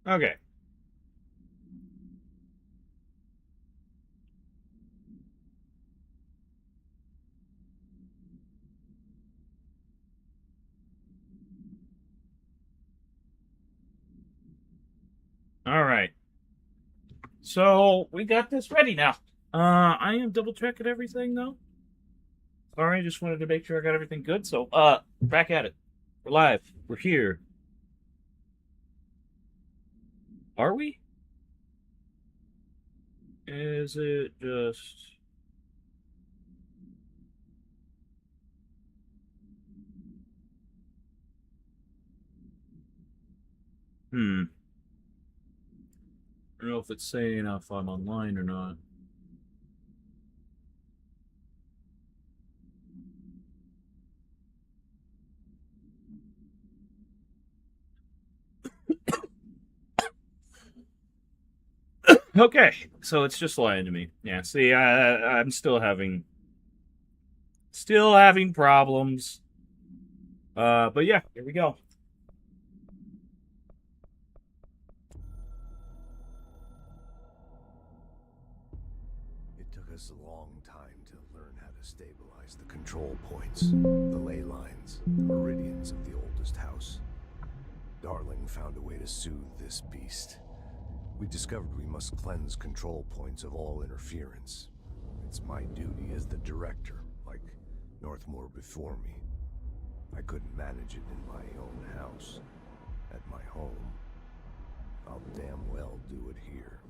Okay. All right. So we got this ready now. I am double checking everything though. Sorry, just wanted to make sure I got everything good. So, back at it. We're live. We're here. Are we? Is it just? Hmm. I don't know if it's saying if I'm online or not. Okay, so it's just lying to me. Yeah. See, I'm still having problems. But yeah, here we go. It took us a long time to learn how to stabilize the control points, the ley lines, the meridians of the oldest house. Darling found a way to soothe this beast. We discovered we must cleanse control points of all interference. It's my duty as the director, like Northmore before me. I couldn't manage it in my own house, at my home. I'll damn well do it here.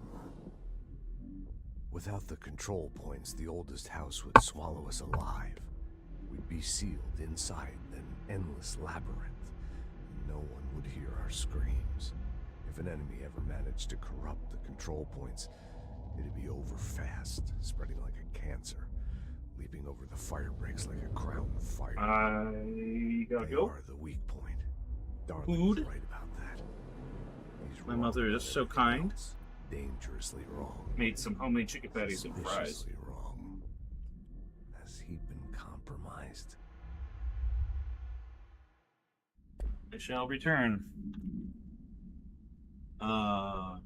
Without the control points, the oldest house would swallow us alive. We'd be sealed inside an endless labyrinth. No one would hear our screams. If an enemy ever managed to corrupt the control points, it'd be over fast, spreading like a cancer, leaping over the fire breaks like a crown of fire. I gotta They go. are the weak point. Darling's Food. right about that. He's My wrong mother is about so everything kind. else. Dangerously wrong. Made some homemade chicken patties and fries. Suspiciously wrong. Has he been compromised? I shall return. Uh,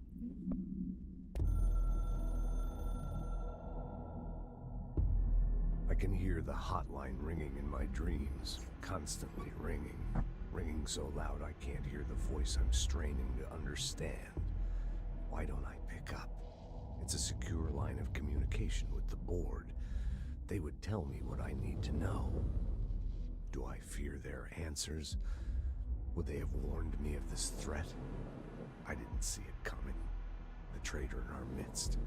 I can hear the hotline ringing in my dreams, constantly ringing. Ringing so loud I can't hear the voice I'm straining to understand. Why don't I pick up? It's a secure line of communication with the board. They would tell me what I need to know. Do I fear their answers? Would they have warned me of this threat? I didn't see it coming. The traitor in our midst.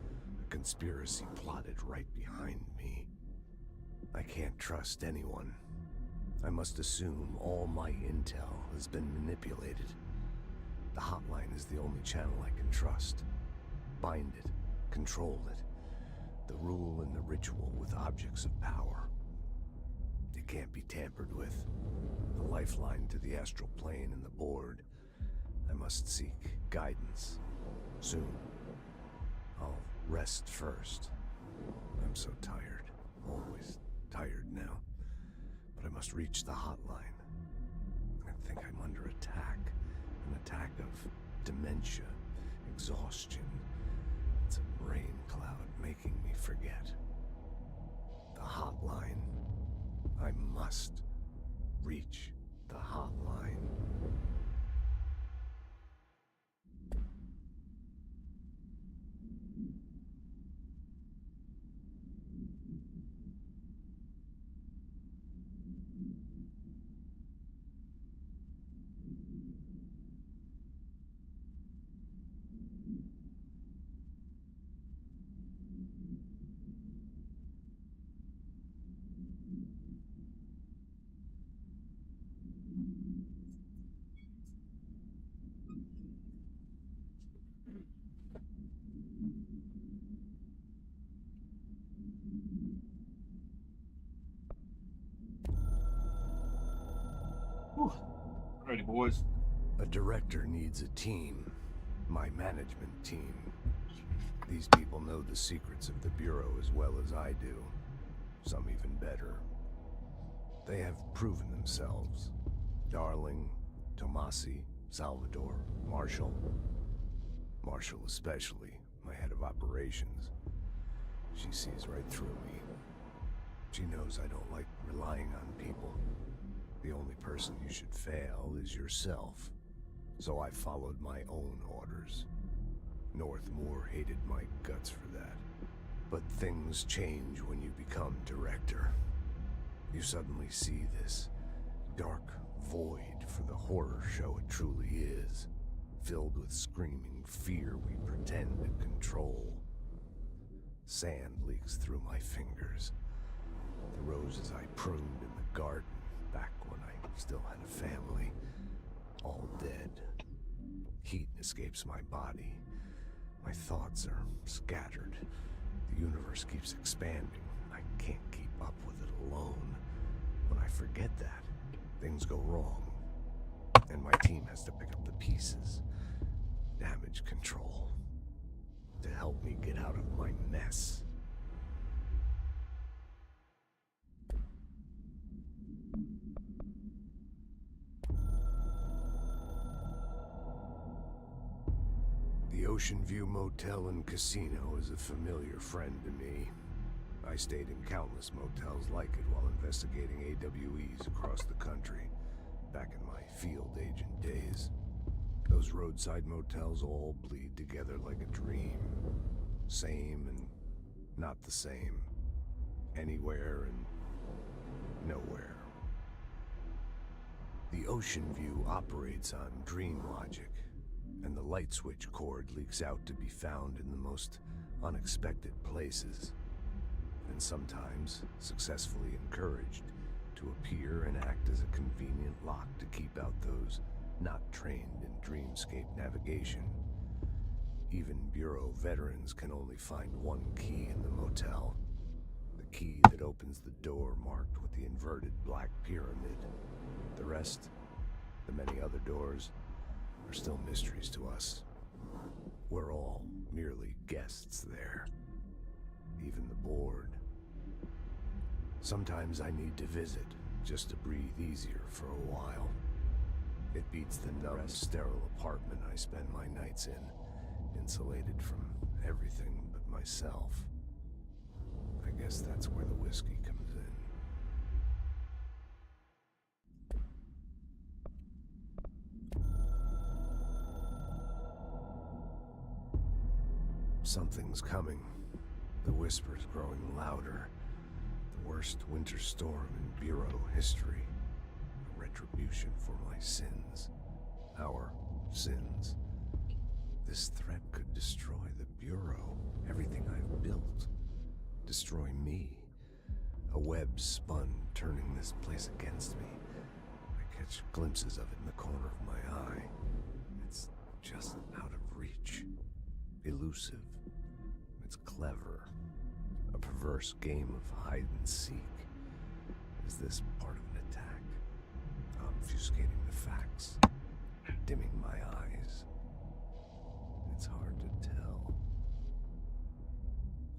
A conspiracy plotted right behind me. I can't trust anyone. I must assume all my intel has been manipulated. The hotline is the only channel I can trust. Bind it, control it. The rule and the ritual with objects of power. It can't be tampered with. The lifeline to the astral plane and the board. I must seek guidance. Soon. I'll rest first. I'm so tired. Always tired now. But I must reach the hotline. I think I'm under attack. An attack of dementia, exhaustion. It's a rain cloud making me forget. The hotline. I must reach the hotline. whew. Ready, boys. A director needs a team. My management team. These people know the secrets of the Bureau as well as I do. Some even better. They have proven themselves. Darling, Tomasi, Salvador, Marshall. Marshall especially, my head of operations. She sees right through me. She knows I don't like relying on people. The only person you should fail is yourself. So I followed my own orders. Northmore hated my guts for that. But things change when you become director. You suddenly see this dark void for the horror show it truly is, filled with screaming fear we pretend to control. Sand leaks through my fingers. The roses I pruned in the garden back when I still had a family, all dead. Heat escapes my body. My thoughts are scattered. The universe keeps expanding. I can't keep up with it alone. When I forget that, things go wrong. And my team has to pick up the pieces. Damage control. To help me get out of my mess. The Ocean View Motel and Casino is a familiar friend to me. I stayed in countless motels like it while investigating AWEs across the country, back in my field agent days. Those roadside motels all bleed together like a dream. Same and not the same. Anywhere and nowhere. The Ocean View operates on dream logic, and the light switch cord leaks out to be found in the most unexpected places, and sometimes successfully encouraged to appear and act as a convenient lock to keep out those not trained in dreamscape navigation. Even Bureau veterans can only find one key in the motel. The key that opens the door marked with the inverted black pyramid. The rest, the many other doors, are still mysteries to us. We're all merely guests there. Even the board. Sometimes I need to visit, just to breathe easier for a while. It beats the numb, sterile apartment I spend my nights in, insulated from everything but myself. I guess that's where the whiskey comes in. Something's coming. The whispers growing louder. The worst winter storm in Bureau history. A retribution for my sins. Our sins. This threat could destroy the Bureau. Everything I've built. Destroy me. A web spun, turning this place against me. I catch glimpses of it in the corner of my eye. It's just out of reach. Elusive. It's clever. A perverse game of hide and seek. Is this part of an attack? Obfuscating the facts. Dimming my eyes. It's hard to tell.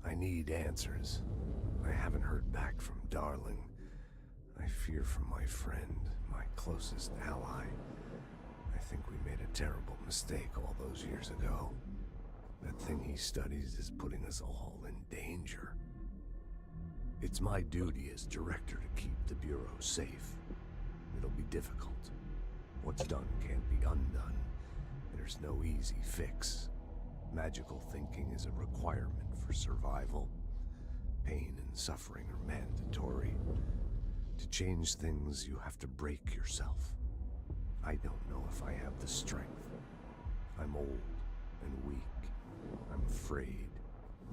I need answers. I haven't heard back from Darling. I fear for my friend, my closest ally. I think we made a terrible mistake all those years ago. That thing he studies is putting us all in danger. It's my duty as director to keep the Bureau safe. It'll be difficult. What's done can't be undone. There's no easy fix. Magical thinking is a requirement for survival. Pain and suffering are mandatory. To change things, you have to break yourself. I don't know if I have the strength. I'm old and weak. I'm afraid.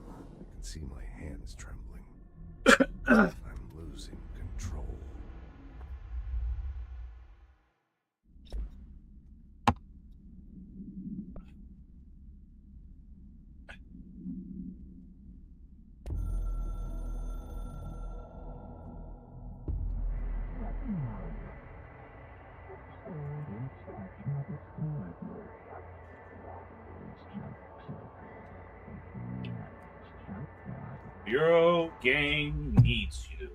I can see my hands trembling. I'm losing control. Bureau gang needs you.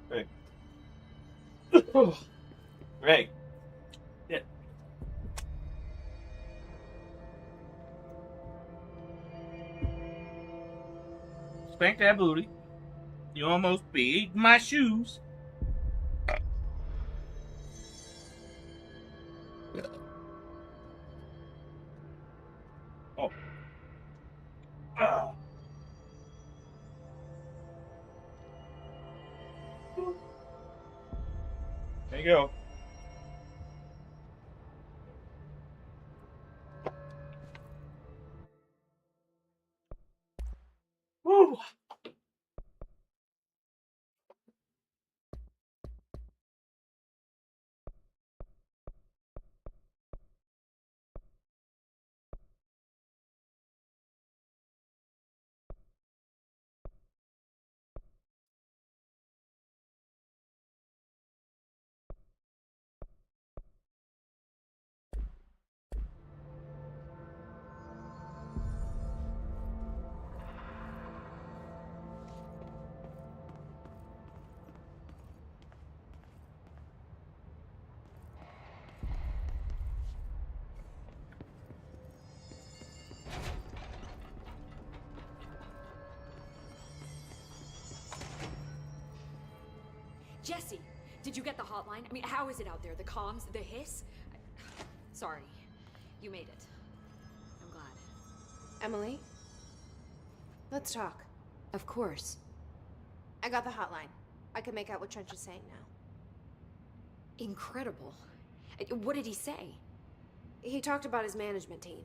Hey. Oh, Greg. Yeah. Spank that booty. You almost beat my shoes. Oh. Ah. There you go. Woo. Jesse, did you get the hotline? I mean, how is it out there? The comms, the hiss? Sorry, you made it. I'm glad. Emily? Let's talk. Of course. I got the hotline. I can make out what Trench is saying now. Incredible. What did he say? He talked about his management team.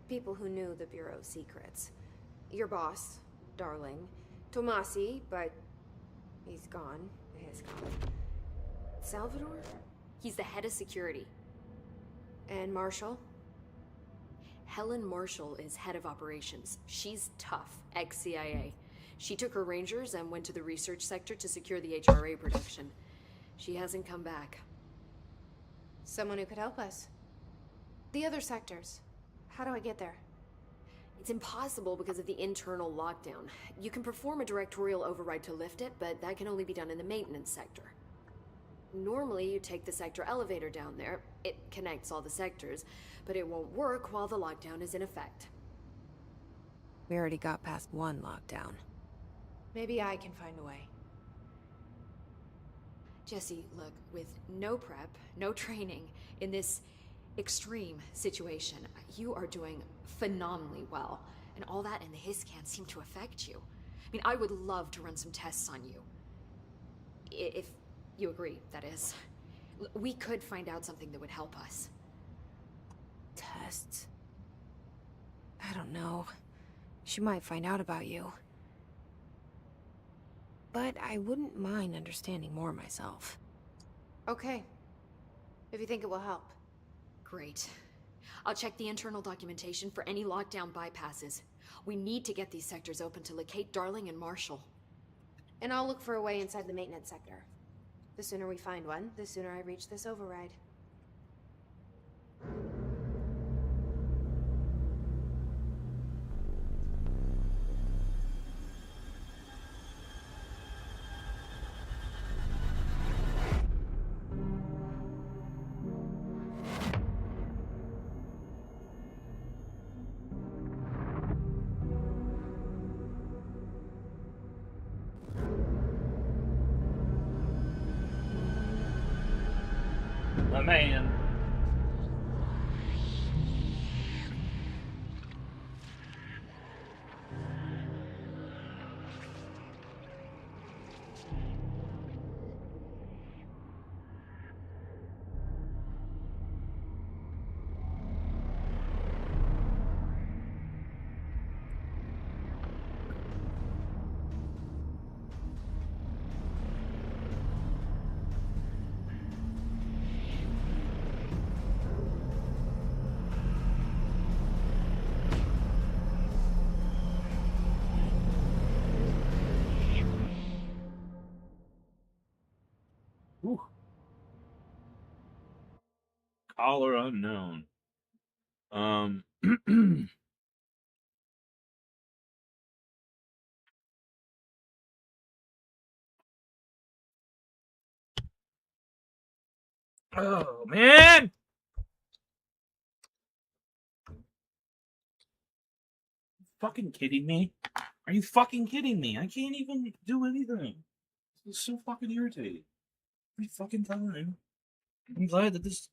People who knew the Bureau's secrets. Your boss, Darling. Tomasi, but he's gone. He's gone. Salvador? He's the head of security. And Marshall? Helen Marshall is head of operations. She's tough, ex-CIA. She took her Rangers and went to the research sector to secure the HRA production. She hasn't come back. Someone who could help us. The other sectors. How do I get there? It's impossible because of the internal lockdown. You can perform a directorial override to lift it, but that can only be done in the maintenance sector. Normally, you take the sector elevator down there. It connects all the sectors, but it won't work while the lockdown is in effect. We already got past one lockdown. Maybe I can find a way. Jesse, look, with no prep, no training, in this extreme situation, you are doing phenomenally well. And all that and the hiss can't seem to affect you. I mean, I would love to run some tests on you. If you agree, that is. We could find out something that would help us. Tests? I don't know. She might find out about you. But I wouldn't mind understanding more myself. Okay. If you think it will help. Great. I'll check the internal documentation for any lockdown bypasses. We need to get these sectors open to locate Darling and Marshall. And I'll look for a way inside the maintenance sector. The sooner we find one, the sooner I reach this override. My man. Whew. Caller unknown. Oh, man! Fucking kidding me? Are you fucking kidding me? I can't even do anything. It's so fucking irritating. Every fucking time. I'm glad that this.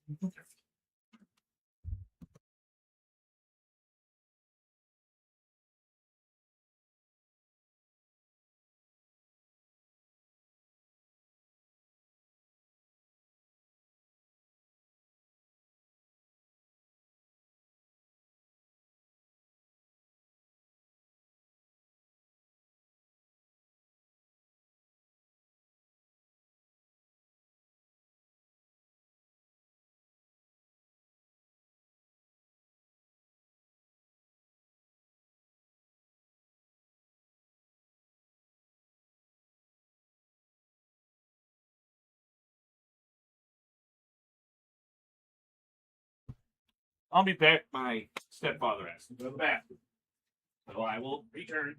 I'll be back. My stepfather asked me to go to the bathroom. So I will return.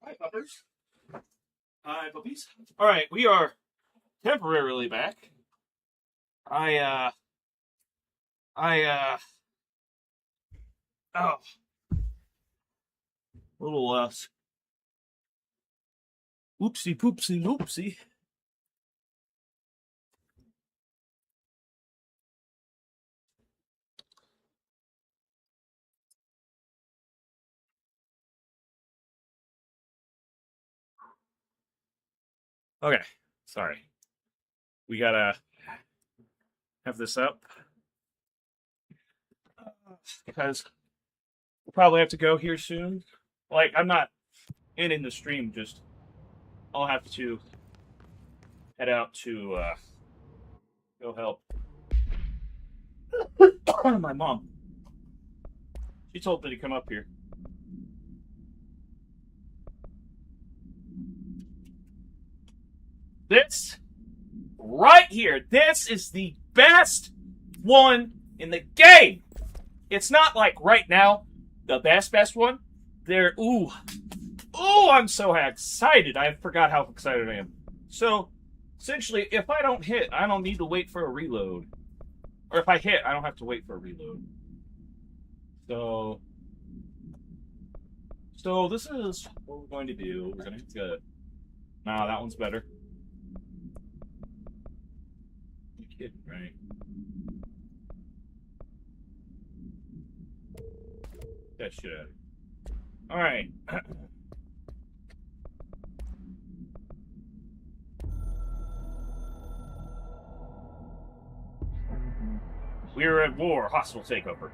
Hi, puppers. Hi, puppies. All right, we are temporarily back. Oh, little, oopsie poopsie loopsie. Okay, sorry. We gotta have this up because we'll probably have to go here soon. Like, I'm not ending the stream, just I'll have to head out to go help my mom. She told me to come up here. This right here, this is the best one in the game. It's not like right now the best one. I'm so excited. I forgot how excited I am. So essentially, if I don't hit, I don't need to wait for a reload. Or if I hit, I don't have to wait for a reload. So this is what we're going to do. We're going to get... Nah, that one's better. You're kidding, right? That shit out of here. Alright. We are at war, hostile takeover.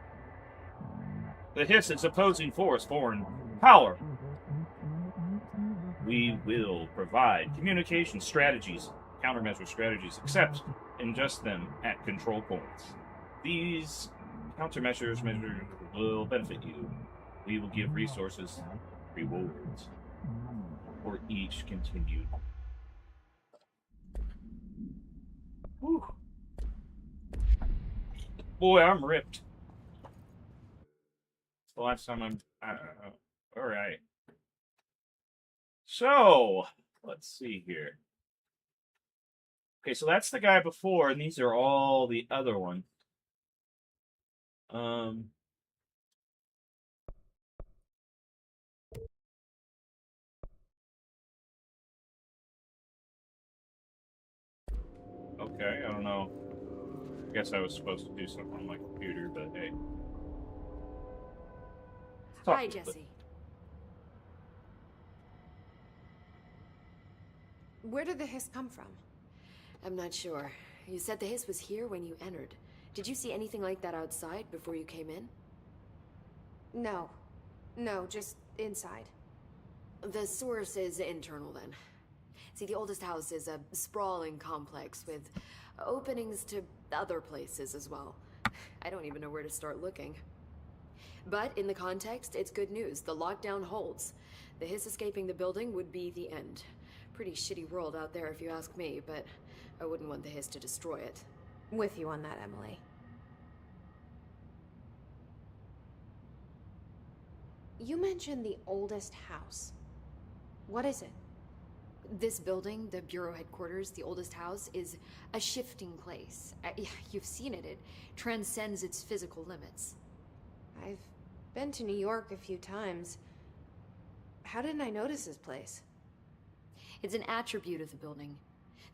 The Hiss is opposing force, foreign power. We will provide communication strategies, countermeasure strategies, except ingest them at control points. These countermeasures will benefit you. We will give resources, rewards, for each continued. Whew. Boy, I'm ripped. The last time all right. So, let's see here. Okay, so that's the guy before, and these are all the other ones. Okay, I don't know. I guess I was supposed to do something on my computer, but hey. Hi, Jesse. Where did the hiss come from? I'm not sure. You said the hiss was here when you entered. Did you see anything like that outside before you came in? No. No, just inside. The source is internal, then. See, the oldest house is a sprawling complex with openings to other places as well. I don't even know where to start looking. But in the context, it's good news. The lockdown holds. The hiss escaping the building would be the end. Pretty shitty world out there if you ask me, but I wouldn't want the hiss to destroy it. With you on that, Emily. You mentioned the oldest house. What is it? This building, the Bureau headquarters, the oldest house, is a shifting place. You've seen it. It transcends its physical limits. I've been to New York a few times. How didn't I notice this place? It's an attribute of the building.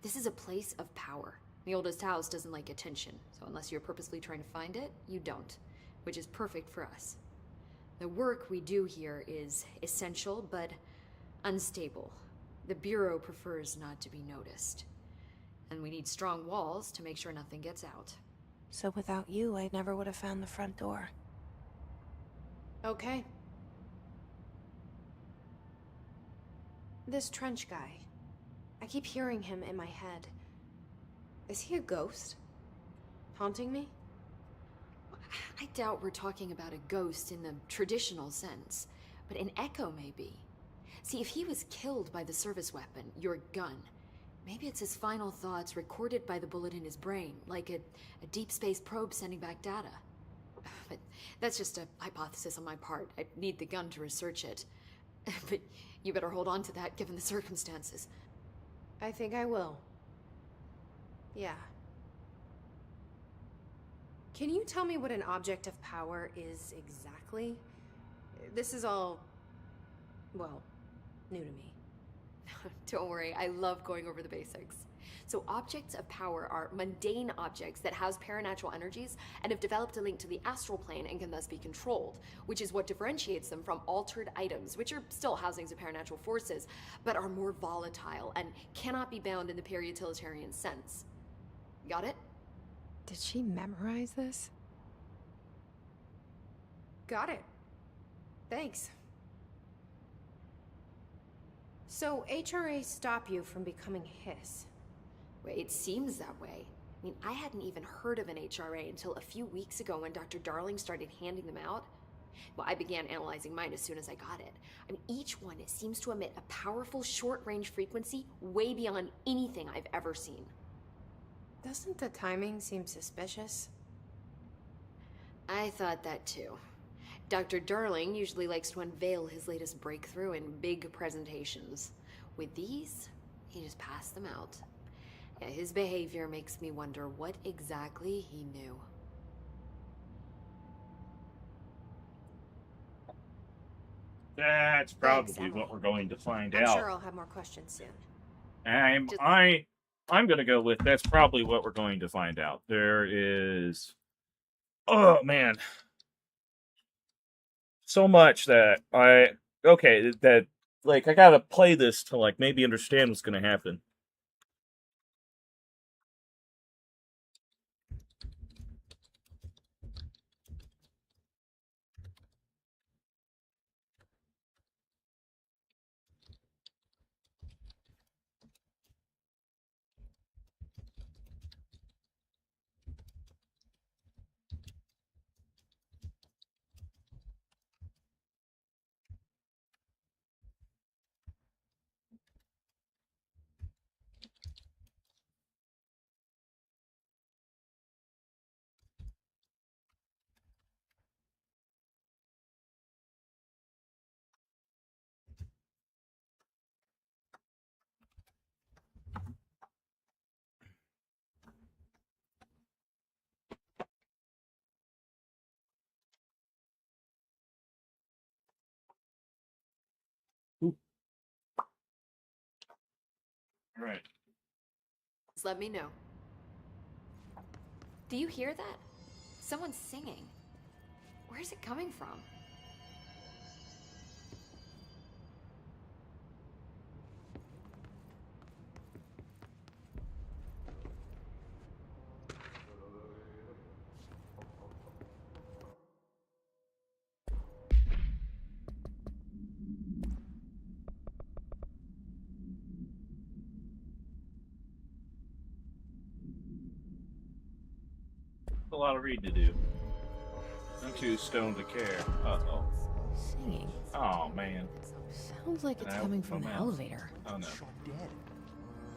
This is a place of power. The oldest house doesn't like attention, so unless you're purposely trying to find it, you don't, which is perfect for us. The work we do here is essential, but unstable. The Bureau prefers not to be noticed. And we need strong walls to make sure nothing gets out. So without you, I never would have found the front door. Okay. This Trench guy. I keep hearing him in my head. Is he a ghost? Haunting me? I doubt we're talking about a ghost in the traditional sense, but an echo maybe. See, if he was killed by the service weapon, your gun, maybe it's his final thoughts recorded by the bullet in his brain, like a deep space probe sending back data. But that's just a hypothesis on my part. I'd need the gun to research it. But You better hold on to that given the circumstances. I think I will. Yeah. Can you tell me what an object of power is exactly? This is all, well, new to me. Don't worry, I love going over the basics. So objects of power are mundane objects that house paranatural energies and have developed a link to the astral plane and can thus be controlled, which is what differentiates them from altered items, which are still housings of paranatural forces, but are more volatile and cannot be bound in the pure utilitarian sense. Got it? Did she memorize this? Got it. Thanks. So HRA stop you from becoming Hiss? Well, it seems that way. I mean, I hadn't even heard of an HRA until a few weeks ago when Dr. Darling started handing them out. Well, I began analyzing mine as soon as I got it. I mean, each one seems to emit a powerful short-range frequency way beyond anything I've ever seen. Doesn't the timing seem suspicious? I thought that too. Dr. Darling usually likes to unveil his latest breakthrough in big presentations. With these, he just passed them out. Yeah, his behavior makes me wonder what exactly he knew. That's Thanks, probably Emily. what we're going to find I'm out. sure I'll have more questions soon. I'm gonna go with that's probably what we're going to find out. There is, oh man, so much that I gotta play this to like maybe understand what's gonna happen. All right. Just let me know. Do you hear that? Someone's singing. Where's it coming from? A lot of reading to do. I'm too stoned to care. Uh-oh. Singing. Oh, man. Sounds like it's Ow, coming from my an mouse. elevator. Oh, no. Shot dead.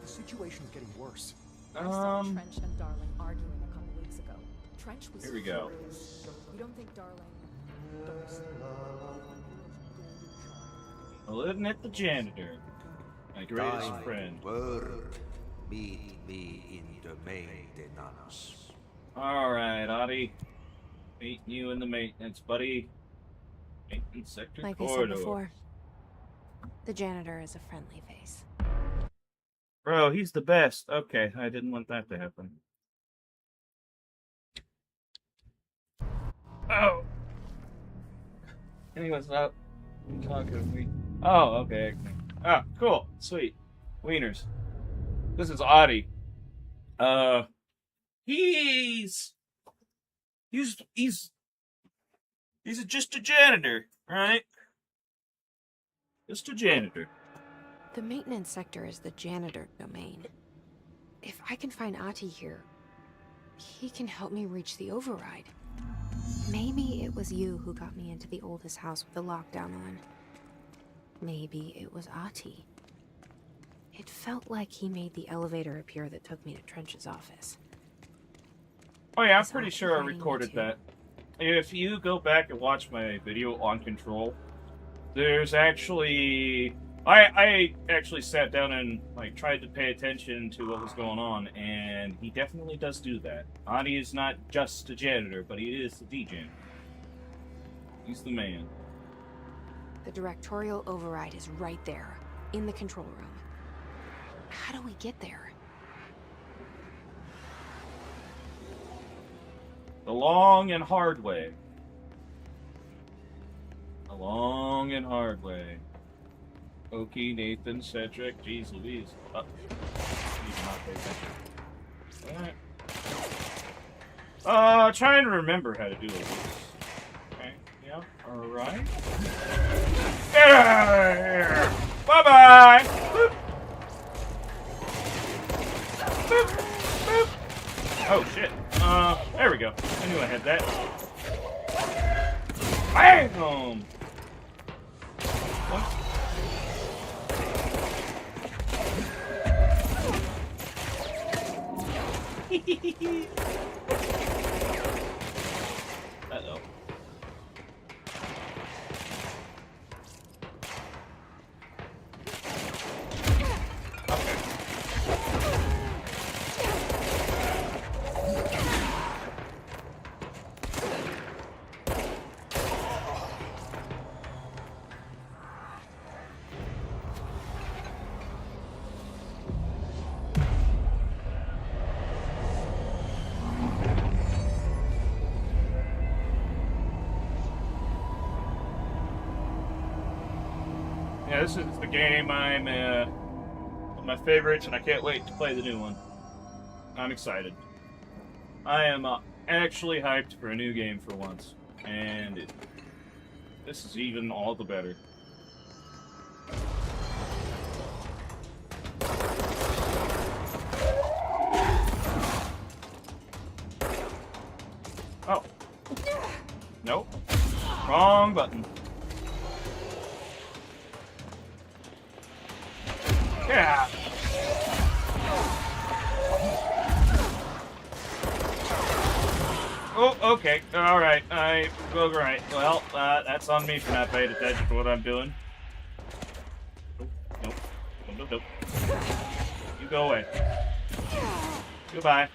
The situation's getting worse. I saw Um, Trench and Darling arguing a couple weeks ago. Trench was Here we go. furious. You don't think Darling... living at the janitor. My greatest Time friend. word. Meet me in the maintenance. Alright, Audie. Meet you in the maintenance, buddy. Maintenance sector Like I corridor. said before, the janitor is a friendly face. Bro, he's the best. Okay, I didn't want that to happen. Oh! Hey, what's up? You talking to me? Oh, okay. Oh, cool. Sweet. Wieners. This is Audie. He's just a janitor, right? Just a janitor. The maintenance sector is the janitor domain. If I can find Ahti here, he can help me reach the override. Maybe it was you who got me into the oldest house with the lockdown on. Maybe it was Ahti. It felt like he made the elevator appear that took me to Trench's office. Oh yeah, I'm Is pretty Ahti sure I hiding me recorded too? that. If you go back and watch my video on Control, there's actually I actually sat down and like tried to pay attention to what was going on, and he definitely does do that. Adi is not just a janitor, but he is the DJ. He's the man. The directorial override is right there, in the control room. How do we get there? The long and hard way. The long and hard way. Oki, Nathan, Cedric, jeez Louise. Need to not pay attention. Alright. Trying to remember how to do this. Okay, yeah, alright. Get out of here! Bye-bye! Boop. Boop. Boop. Oh, shit. There we go. I knew I had that. Bam! What? Uh-oh. Yeah, this is the game I'm one of my favorites, and I can't wait to play the new one. I'm excited. I am actually hyped for a new game for once, and this is even all the better. Oh. Nope. Wrong button. Yeah. Oh, okay. All right. All right. Well, that's on me for not paying attention to what I'm doing. Nope. Nope. Nope. You go away. Goodbye.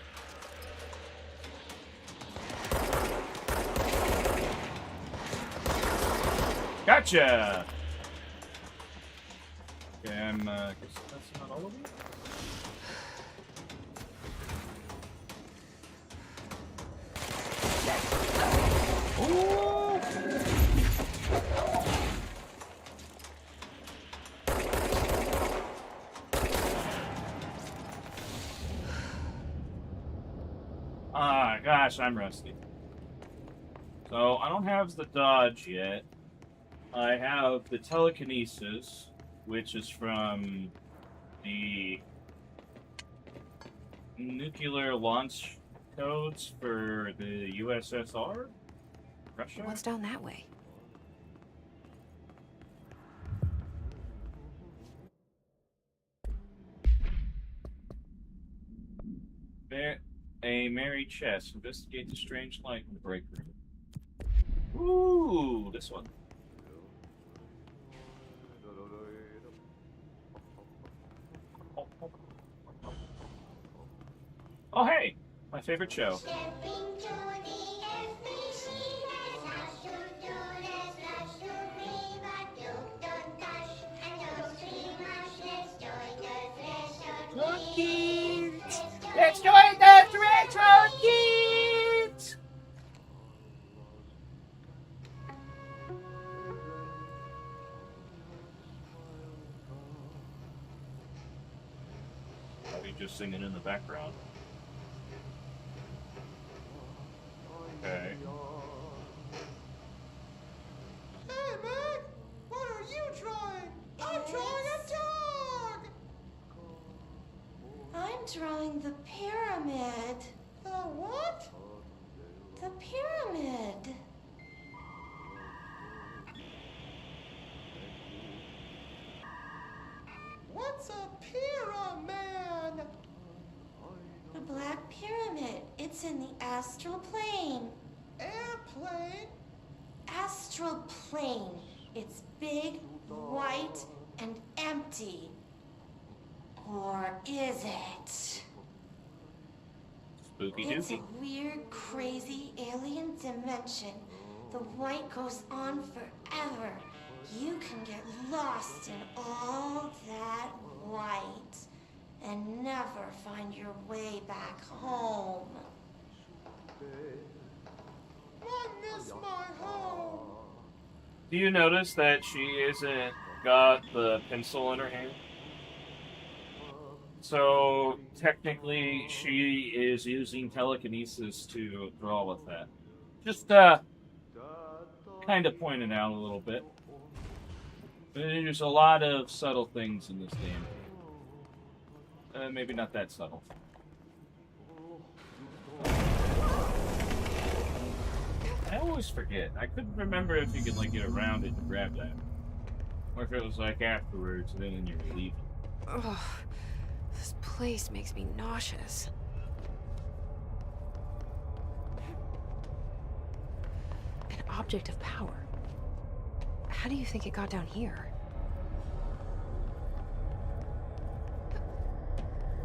Gotcha. Okay, guess that's not all of them. Ooh. Gosh, I'm rusty. So, I don't have the dodge yet. I have the telekinesis, which is from the nuclear launch codes for the USSR? Russia? What's down that way? A merry chest. Investigate the strange light in the break room. Ooh, this one. Oh, hey! My favorite show. Kids! Let's join the retro kids! Probably just singing in the background. Okay. Hey, man! What are you drawing? I'm drawing a dog! I'm drawing the pyramid. The what? The pyramid. What's a pyramid? The Black Pyramid. It's in the astral plane. Airplane? Astral plane. It's big, white, and empty. Or is it? Spooky It's a dooky. weird, crazy alien dimension. The white goes on forever. You can get lost in all that white and never find your way back home. I miss my home. Do you notice that she isn't got the pencil in her hand? So technically, she is using telekinesis to draw with that. Just kind of pointing out a little bit. There's a lot of subtle things in this game. Maybe not that subtle. I always forget. I couldn't remember if you could like get around it and grab that, or if it was like afterwards and then you're leaving. Ugh, this place makes me nauseous. An object of power. How do you think it got down here?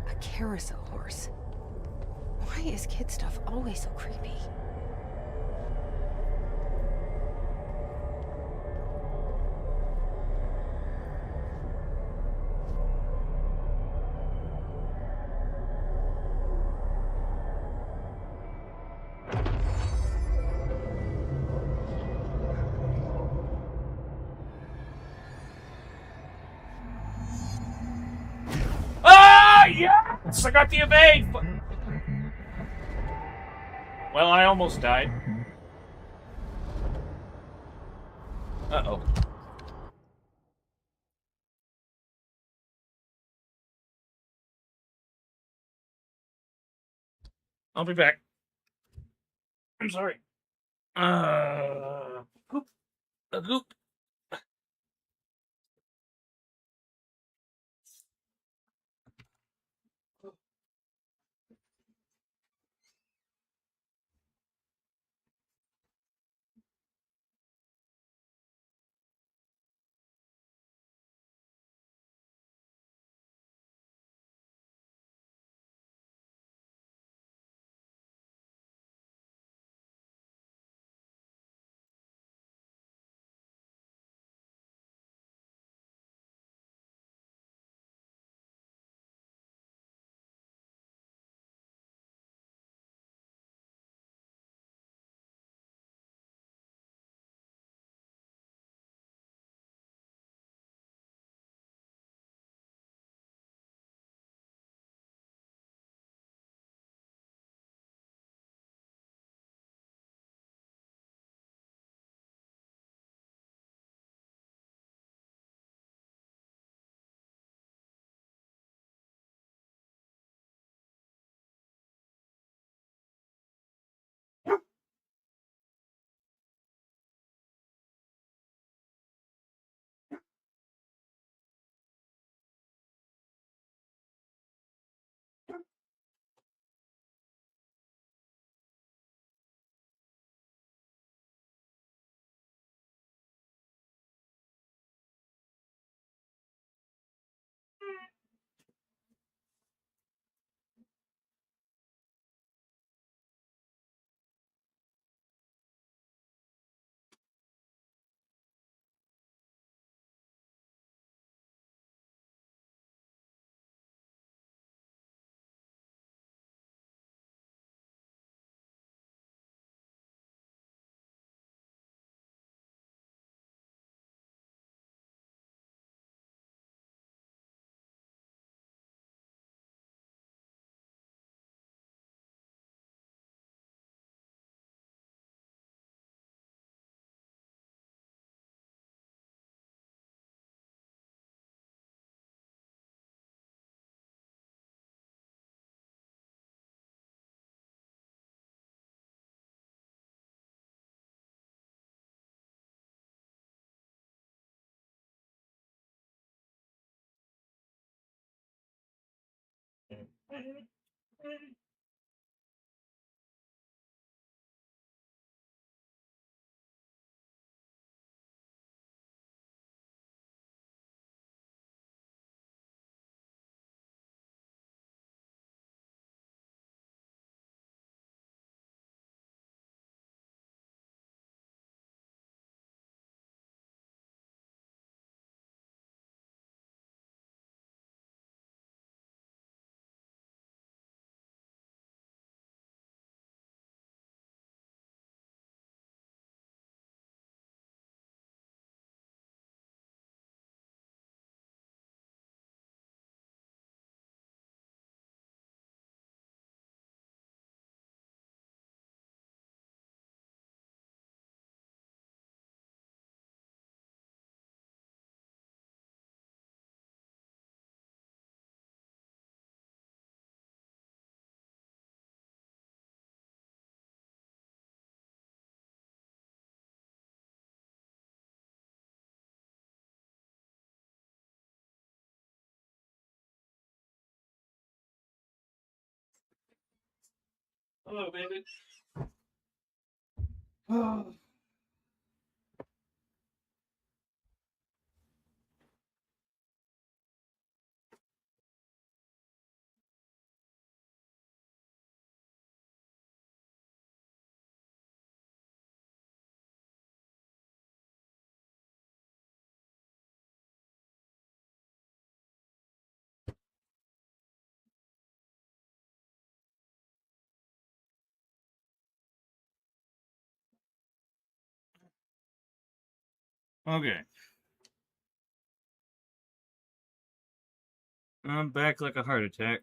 A carousel horse. Why is kid stuff always so creepy? Ah, yes! I got the evade! Well, I almost died. Uh-oh. I'll be back. I'm sorry. Goop. A goop. Hello, baby. Oh. Okay. I'm back like a heart attack.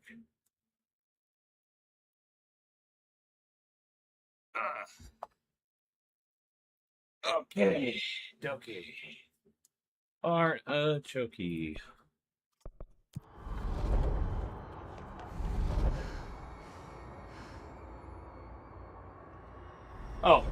Okay. Okay. Artichoke. Oh.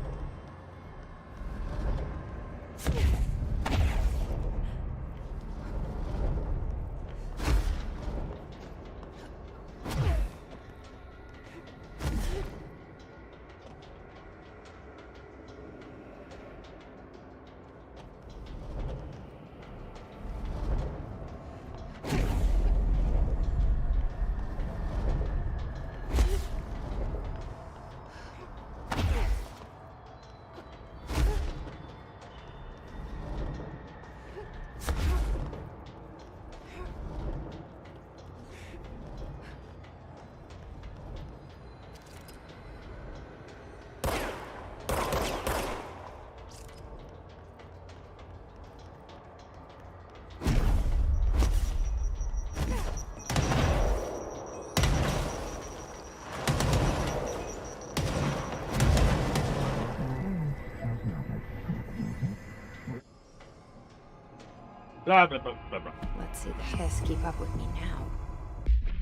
Blah, blah, blah, blah, blah. Let's see the Hiss keep up with me now.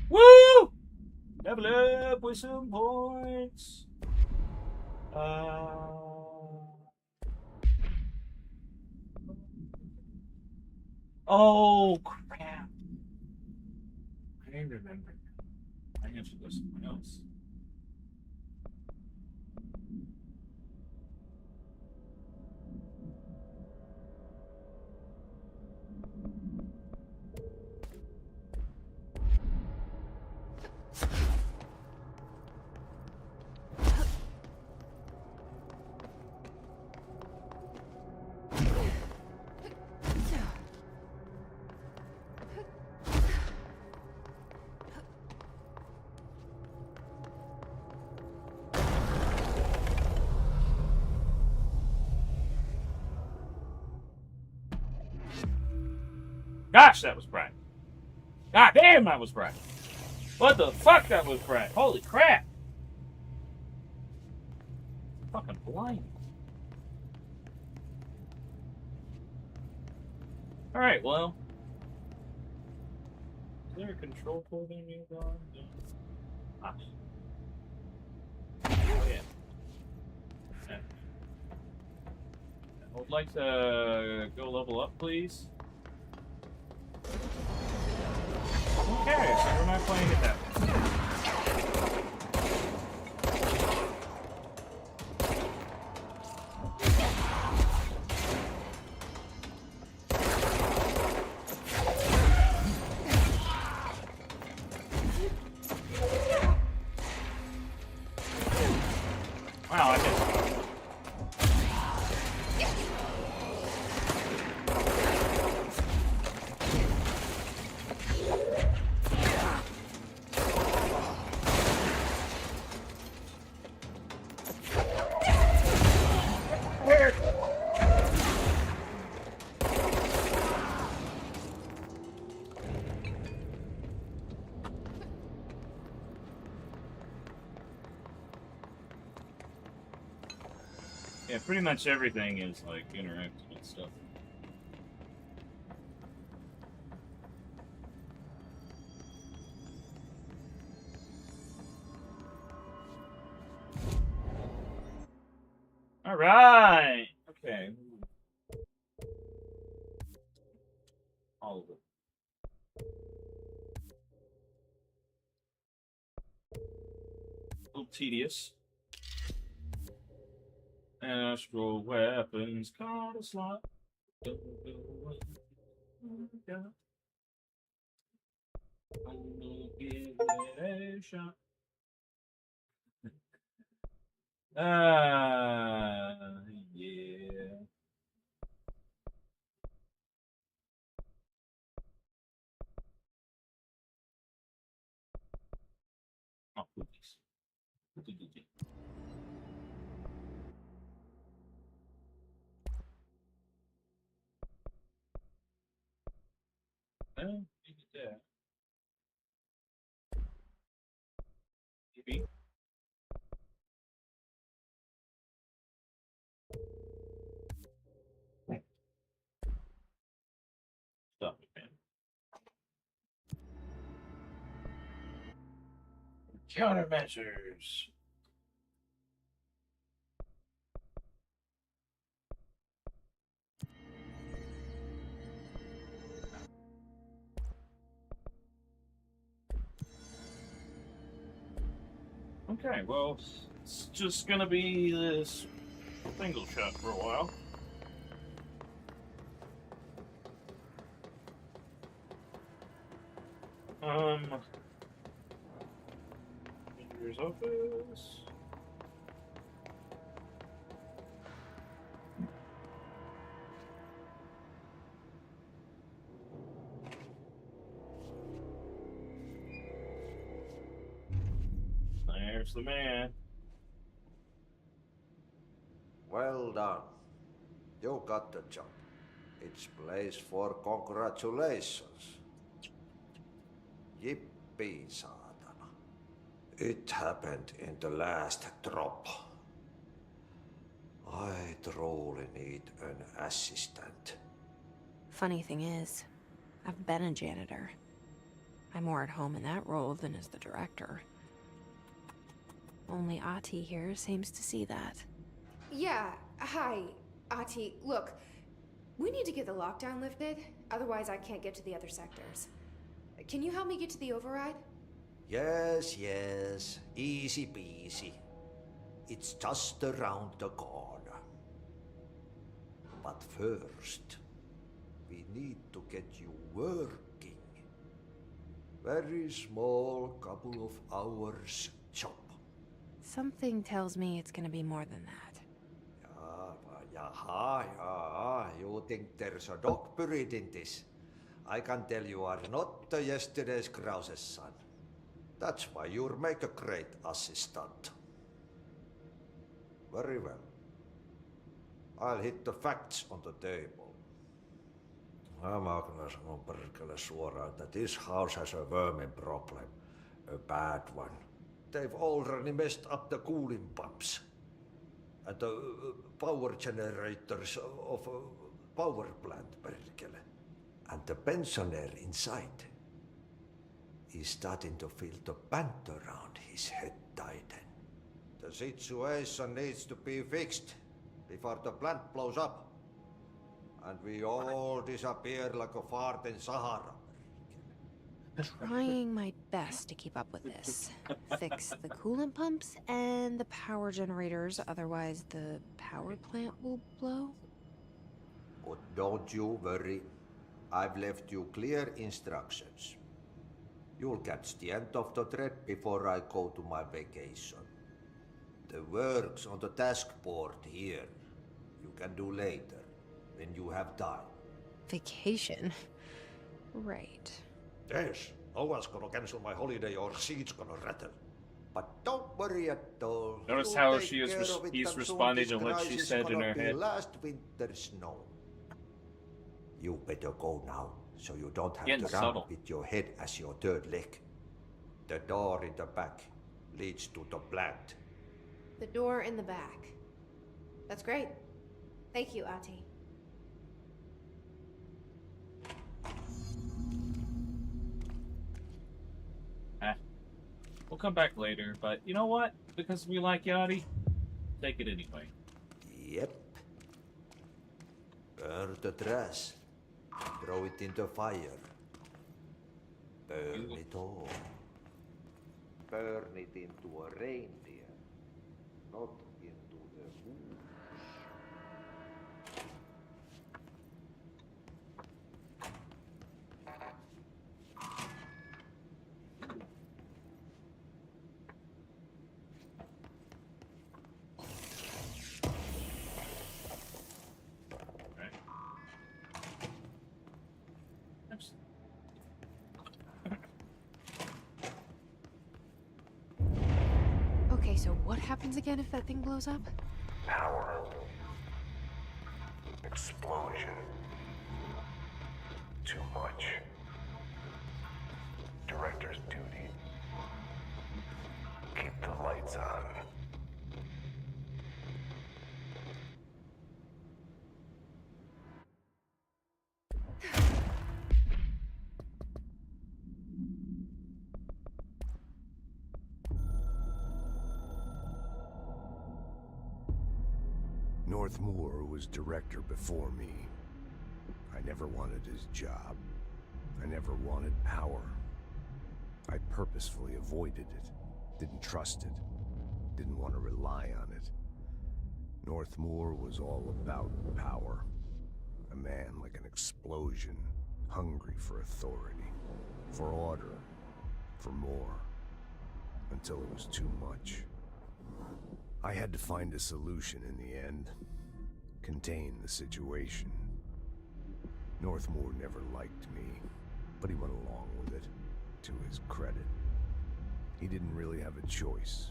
Woo! Level up with some points. Oh, crap. I didn't remember. I have to go somewhere else. Gosh, that was bright. God damn, that was bright. What the fuck, that was bright. Holy crap. Fucking blind. Alright, well. Is there a control port in here? Ah. Oh, yeah. I would like to go level up, please. Okay, so we're not playing it that way. Wow, I missed. Yeah, pretty much everything is like interactive and stuff. All right. Okay. All of it. A little tedious. Astral weapons caught a slot. I'm gonna give it a shot. Yeah. Oh, goodies. Well, maybe that. Maybe. Stop it, man. Countermeasures. Okay, well, it's just gonna be this single shot for a while. Manager's office. There's the man. Well done. You got the job. It's place for congratulations. Yippee, saatana. It happened in the last drop. I truly need an assistant. Funny thing is, I've been a janitor. I'm more at home in that role than as the director. Only Ahti here seems to see that. Yeah, hi, Ahti. Look, we need to get the lockdown lifted, otherwise I can't get to the other sectors. Can you help me get to the override? Yes, easy peasy. It's just around the corner. But first, we need to get you working. Very small, couple of hours job. Something tells me it's gonna be more than that. You think there's a dog buried in this? I can tell you are not the yesterday's Krause's son. That's why you'll make a great assistant. Very well. I'll hit the facts on the table. Mä kyllä sanon perkele suoraan, that this house has a vermin problem. A bad one. They've already messed up the cooling pumps. And the power generators of a power plant, perkele. And the pensioner inside is starting to feel the band around his head tighten. The situation needs to be fixed before the plant blows up. And we all disappear like a fart in Sahara. Trying my best to keep up with this. Fix the coolant pumps and the power generators, otherwise the power plant will blow. But don't you worry. I've left you clear instructions. You'll catch the end of the thread before I go to my vacation. The work's on the task board here. You can do later, when you have time. Vacation? Right. Yes, no one's gonna cancel my holiday or seat's gonna rattle. But don't worry at all. Notice You'll how take she is care of it, he's and soon responding this to what she crisis said in gonna her be head. Last winter's snow. You better go now, so you don't have Getting to run subtle. with your head as your third leg. The door in the back leads to the plant. The door in the back. That's great. Thank you, Ahti. We'll come back later, but you know what? Because we like Yachty, take it anyway. Yep. Burn the trash. Throw it in the fire. Burn it all. Burn it into a reindeer, not into the moon. So what happens again if that thing blows up? Power. Explosion. Too much. Director's duty. Keep the lights on. Northmoor was director before me. I never wanted his job. I never wanted power. I purposefully avoided it, didn't trust it, didn't want to rely on it. Northmoor was all about power. A man like an explosion, hungry for authority, for order, for more, until it was too much. I had to find a solution in the end. Contain the situation. Northmoor never liked me, but he went along with it, to his credit. He didn't really have a choice.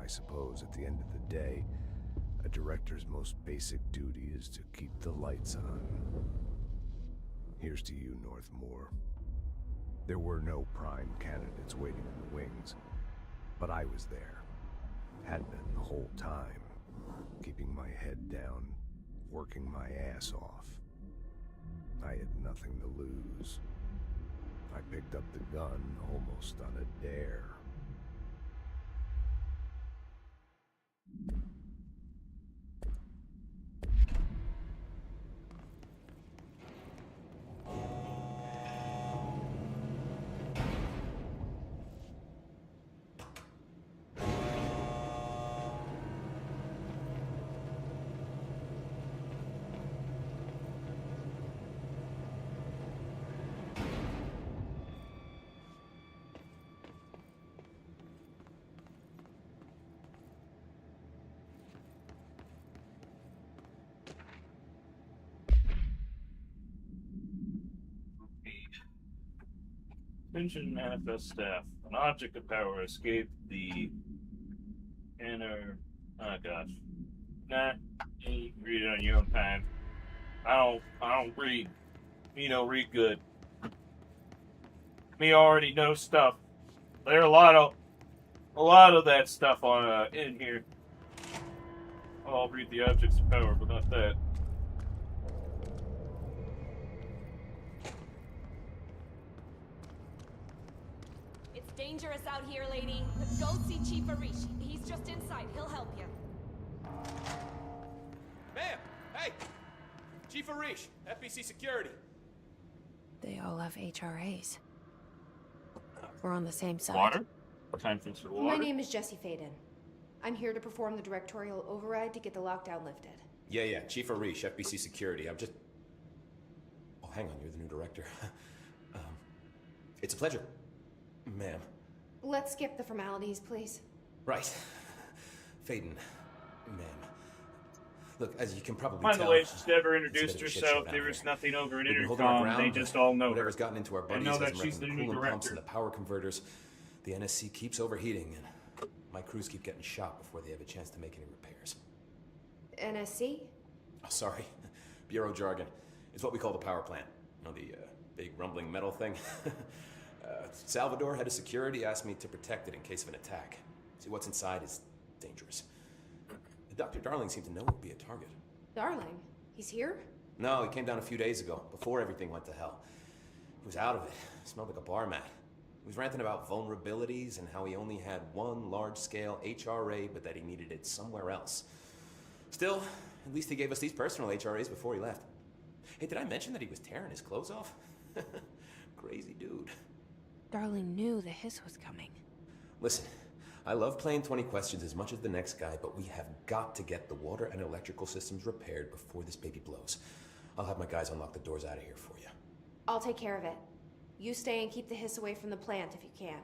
I suppose at the end of the day, a director's most basic duty is to keep the lights on. Here's to you, Northmoor. There were no prime candidates waiting in the wings, but I was there. Had been the whole time, keeping my head down, working my ass off. I had nothing to lose. I picked up the gun almost on a dare. Attention manifest staff. An object of power escaped the inner. Oh gosh. Nah, you can read it on your own time. I don't read. Me don't read good. Me already know stuff. There are a lot of that stuff on in here. I'll read the objects of power, but not that. It's dangerous out here, lady. Go see Chief Arish. He's just inside. He'll help you. Ma'am! Hey! Chief Arish, FBC Security. They all have HRAs. We're on the same side. Water? Time for water. My name is Jesse Faden. I'm here to perform the directorial override to get the lockdown lifted. Yeah, Chief Arish, FBC Security. I'm just... Oh, hang on, you're the new director. It's a pleasure, ma'am. Let's skip the formalities, please. Right. Faden, ma'am. Look, as you can probably By tell... the way, she's never it's a introduced bit of a shit show herself. down There was here. nothing over an We've been holding our intercom. ground, They just all know her. whatever's gotten into our buddies know that has she's the wrecked new coolant pumps director. and the power converters. The NSC keeps overheating, and my crews keep getting shot before they have a chance to make any repairs. NSC? Oh, sorry. Bureau jargon. It's what we call the power plant. You know, the big rumbling metal thing? Salvador, head of security, asked me to protect it in case of an attack. See, what's inside is dangerous. Dr. Darling seemed to know it would be a target. Darling? He's here? No, he came down a few days ago, before everything went to hell. He was out of it. Smelled like a bar mat. He was ranting about vulnerabilities and how he only had one large-scale HRA, but that he needed it somewhere else. Still, at least he gave us these personal HRAs before he left. Hey, did I mention that he was tearing his clothes off? Crazy dude. Darling knew the hiss was coming. Listen, I love playing 20 questions as much as the next guy, but we have got to get the water and electrical systems repaired before this baby blows. I'll have my guys unlock the doors out of here for you. I'll take care of it. You stay and keep the hiss away from the plant if you can.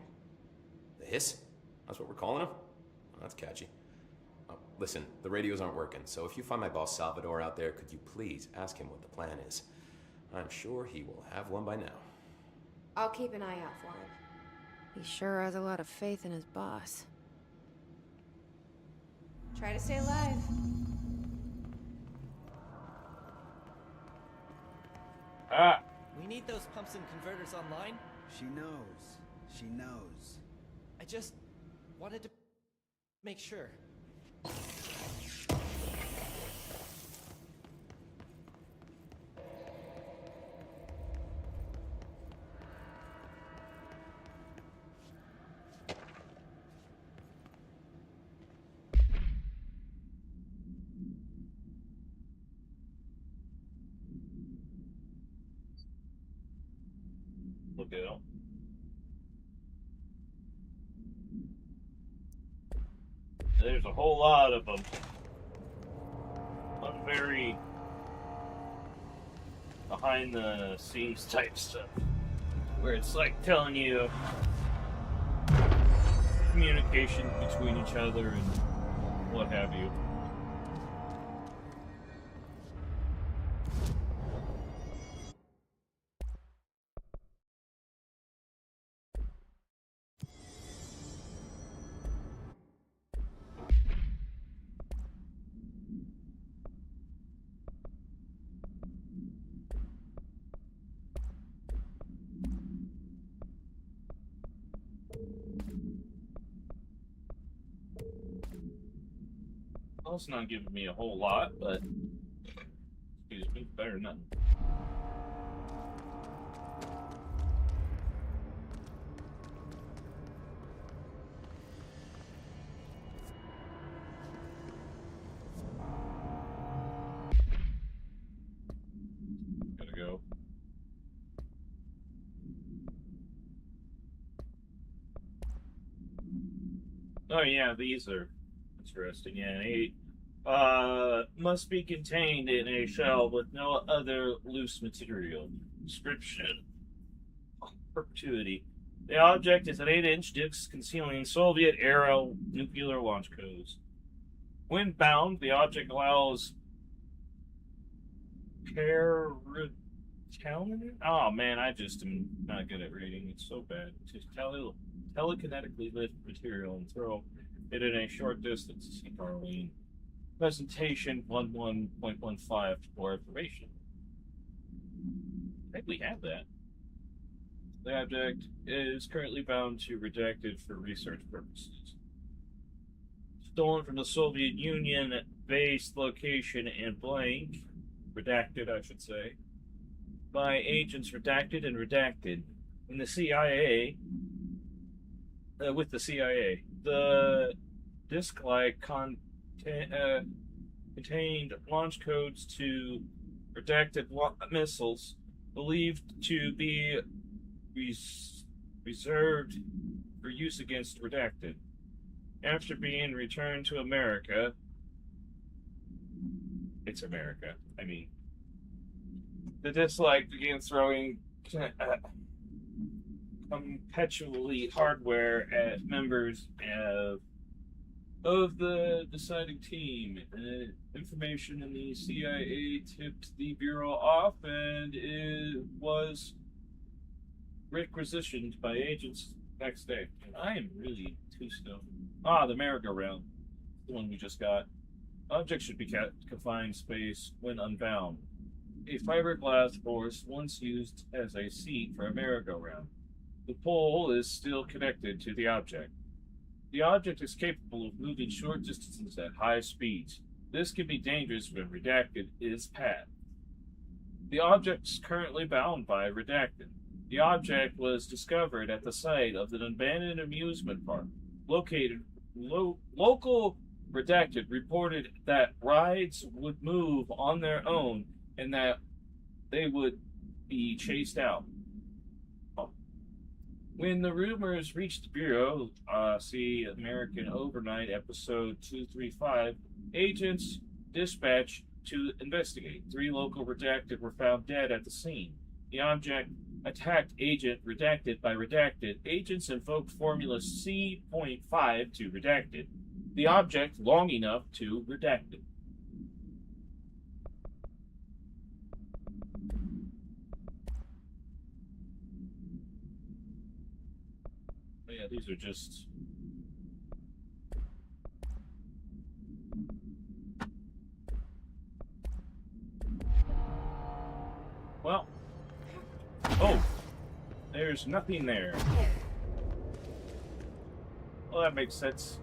The hiss? That's what we're calling him? Oh, that's catchy. Oh, listen, the radios aren't working, so if you find my boss Salvador out there, could you please ask him what the plan is? I'm sure he will have one by now. I'll keep an eye out for him. He sure has a lot of faith in his boss. Try to stay alive. Ah! We need those pumps and converters online. She knows. She knows. I just wanted to make sure. Look at him. There's a whole lot of them. One very behind the scenes type stuff, where it's like telling you communication between each other and what have you. Well, it's not giving me a whole lot, but excuse me, better than nothing. Gotta go. Oh yeah, these are interesting. Yeah, must be contained in a shell with no other loose material. Description: perpetuity. The object is an 8-inch disc concealing Soviet-era nuclear launch codes. When bound, the object allows oh man, I just am not good at reading. It's so bad. To telekinetically lift material and throw it in a short distance. See Darlene. Presentation 11.15 for more information. I think we have that. The object is currently bound to redacted for research purposes. Stolen from the Soviet Union based location and blank, redacted I should say, by agents redacted and redacted in the CIA, with the CIA. The disk-like contained launch codes to redacted missiles believed to be reserved for use against redacted. After being returned to America, it's America, I mean, the dislike began throwing perpetually hardware at members of the deciding team. Information in the CIA tipped the Bureau off, and it was requisitioned by agents next day. And I am really too stoned. The merry-go-round, the one we just got. Object should be confined space when unbound. A fiberglass force once used as a seat for a merry-go-round. The pole is still connected to the object. The object is capable of moving short distances at high speeds. This can be dangerous when redacted is path. The object is currently bound by redacted. The object was discovered at the site of an abandoned amusement park. Located local redacted reported that rides would move on their own and that they would be chased out. When the rumors reached the Bureau, see American Overnight episode 235, agents dispatched to investigate. 3 local redacted were found dead at the scene. The object attacked agent redacted by redacted. Agents invoked formula C.5 to redacted. The object long enough to redacted. Yeah, these are just Well. Oh. There's nothing there. Well, that makes sense.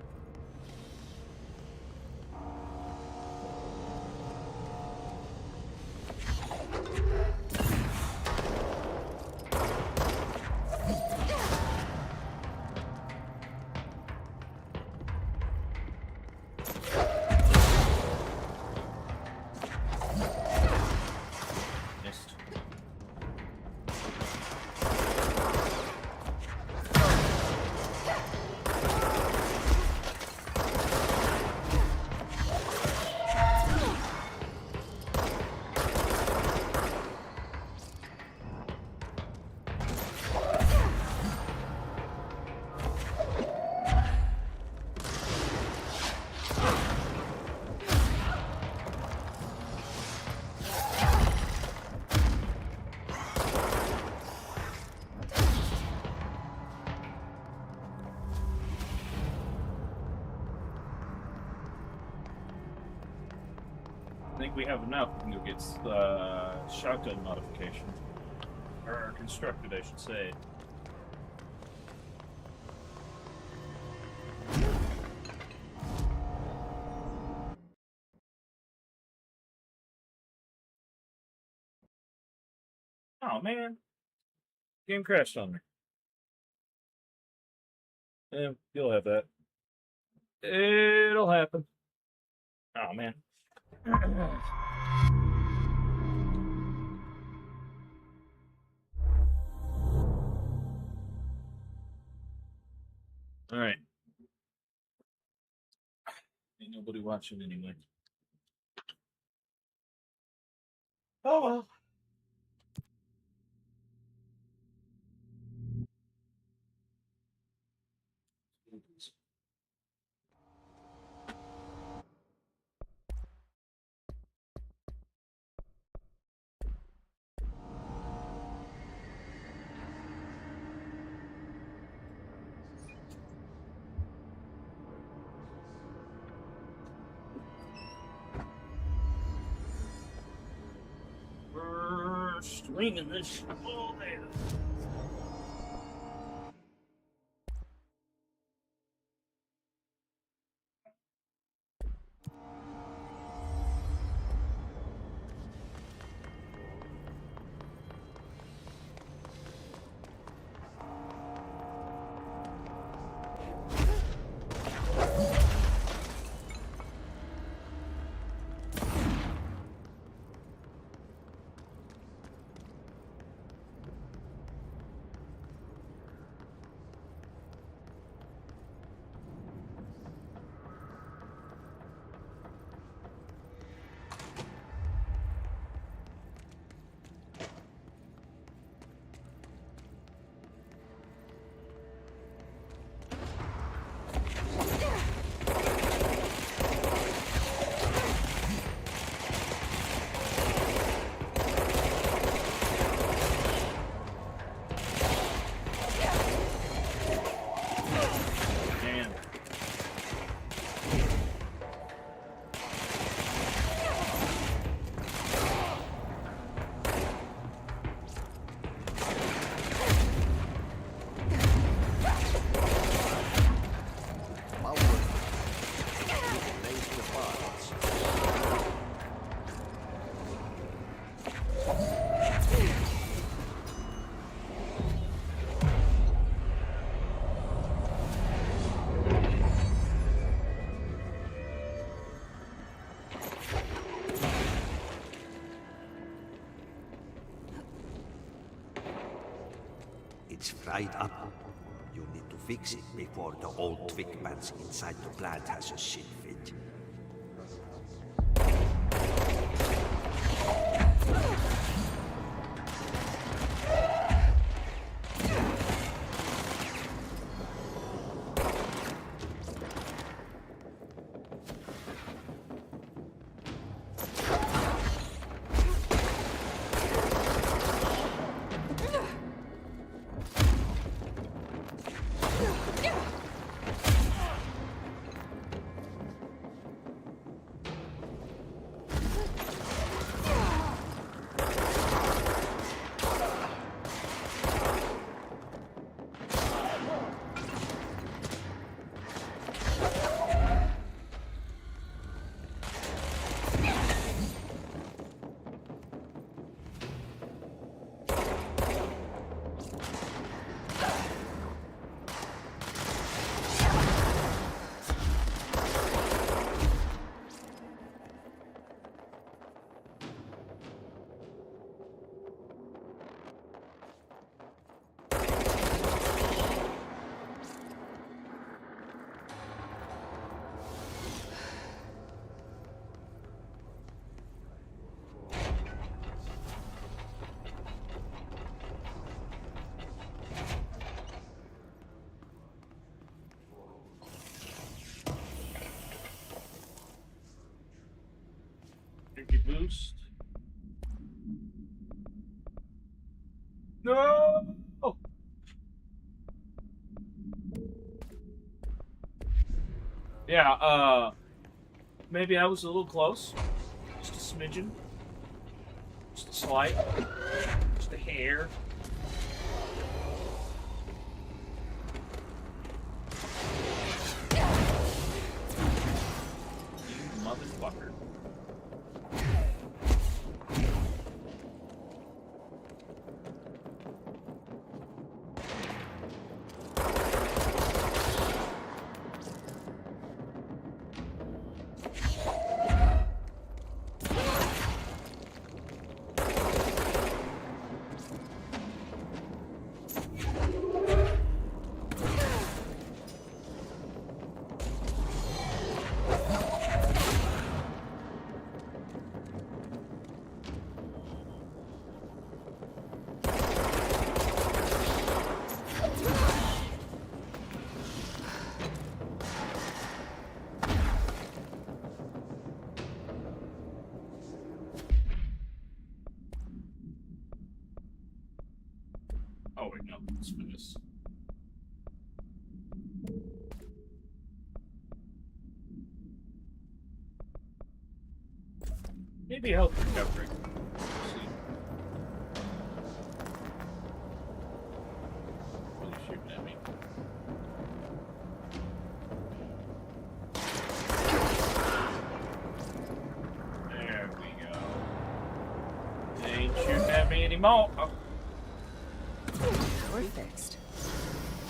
I think we have enough. We can go get shotgun modification. Or constructed, I should say. Oh man. Game crashed on me. Yeah, you'll have that. It'll happen. Oh man. All right. Ain't nobody watching anyway. Oh well. We're streaming this all day. It's fried up. You need to fix it before the old twig pants inside the plant has a shit fit. Energy boost. No! Yeah, maybe I was a little close. Just a smidgen. Just a slight. Just a hair. You motherfucker. Oh wait, no, let's finish. Maybe health recovery. Let's see. What are you shooting at me? There we go. They ain't shooting at me anymore. Oh. Power fixed.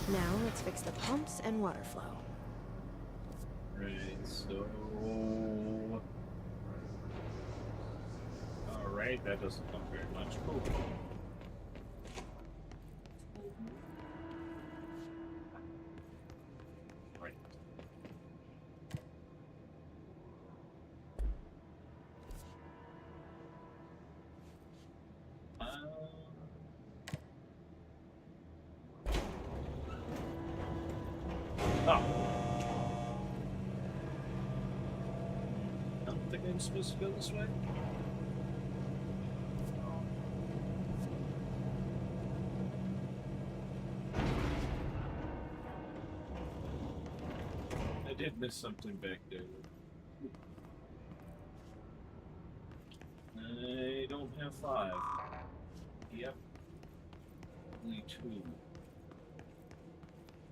Now let's fix the pumps and water flow. Right, so... Alright, that doesn't look very much. Cool. Right. Oh. I don't think I'm supposed to go this way. I did miss something back there. I don't have 5. Yep. Only 2.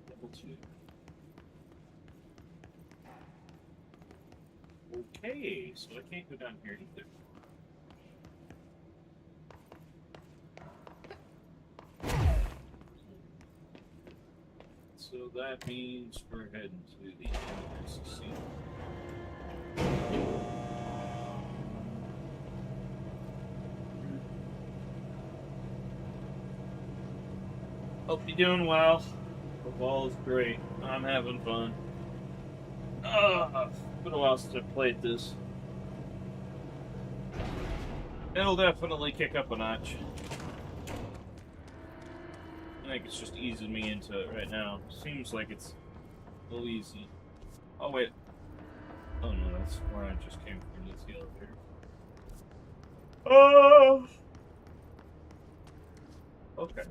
Double 2. Okay, so I can't go down here either. So that means we're heading to the NSC. Hope you're doing well. Hope all is great. I'm having fun. It's been a while since I played this. It'll definitely kick up a notch. I think it's just easing me into it right now. Seems like it's a little easy. Oh, wait. Oh, no, that's where I just came from. That's the elevator. Oh! Okay.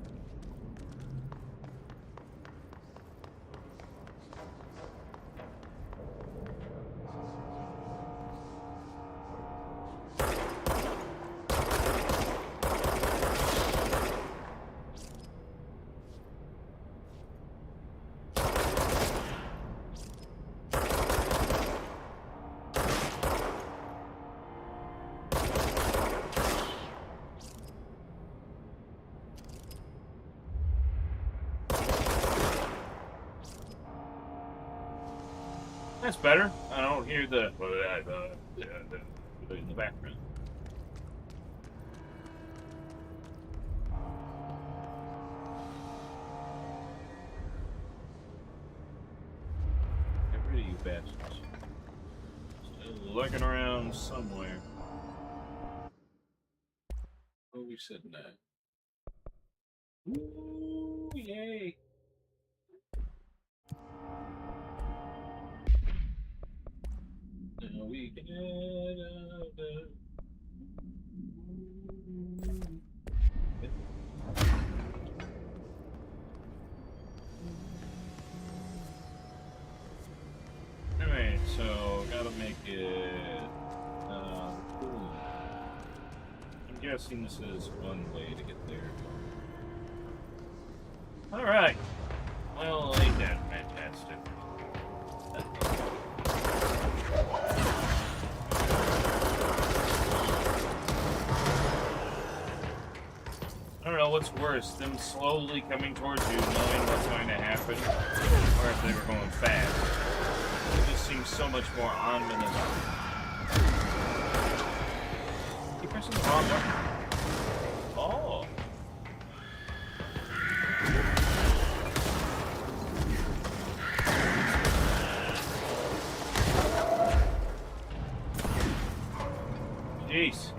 That's better. I don't hear the in the background. Get rid of you bastards. Still lurking around somewhere. What are we sitting at? Ooh, yay! Now we get out of the guessing this is one way to get there. Alright. Well, ain't that fantastic. I don't know what's worse, them slowly coming towards you, knowing what's going to happen, or if they were going fast. It just seems so much more ominous. Keep pressing the wrong button. Oh. Jeez.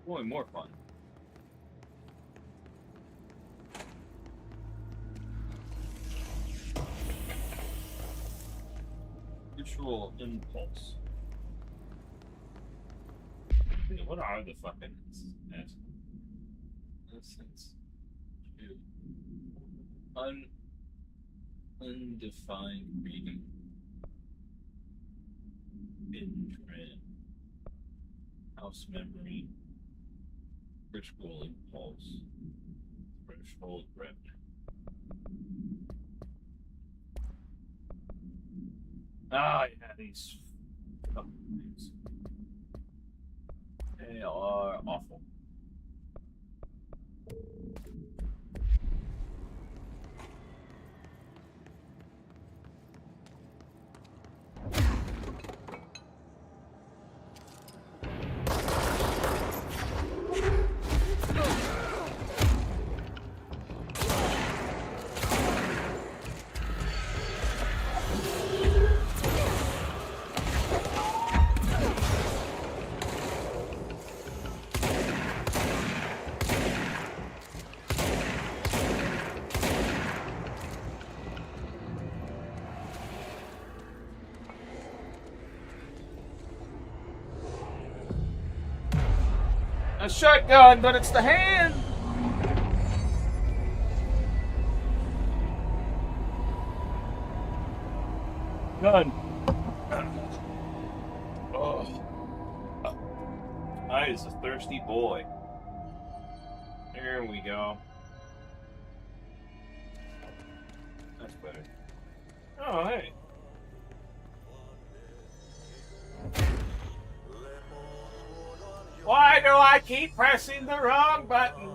Boy, more fun. Ritual impulse. What are the fucking essence? Undefined reading. Binge ran. House memory. Ritual impulse. Threshold rep. Ah, yeah, these fucking things. They are awful. A shotgun, but it's the hand! Gun. Oh. I is a thirsty boy. There we go. That's better. Oh, hey. Why do I keep pressing the wrong button?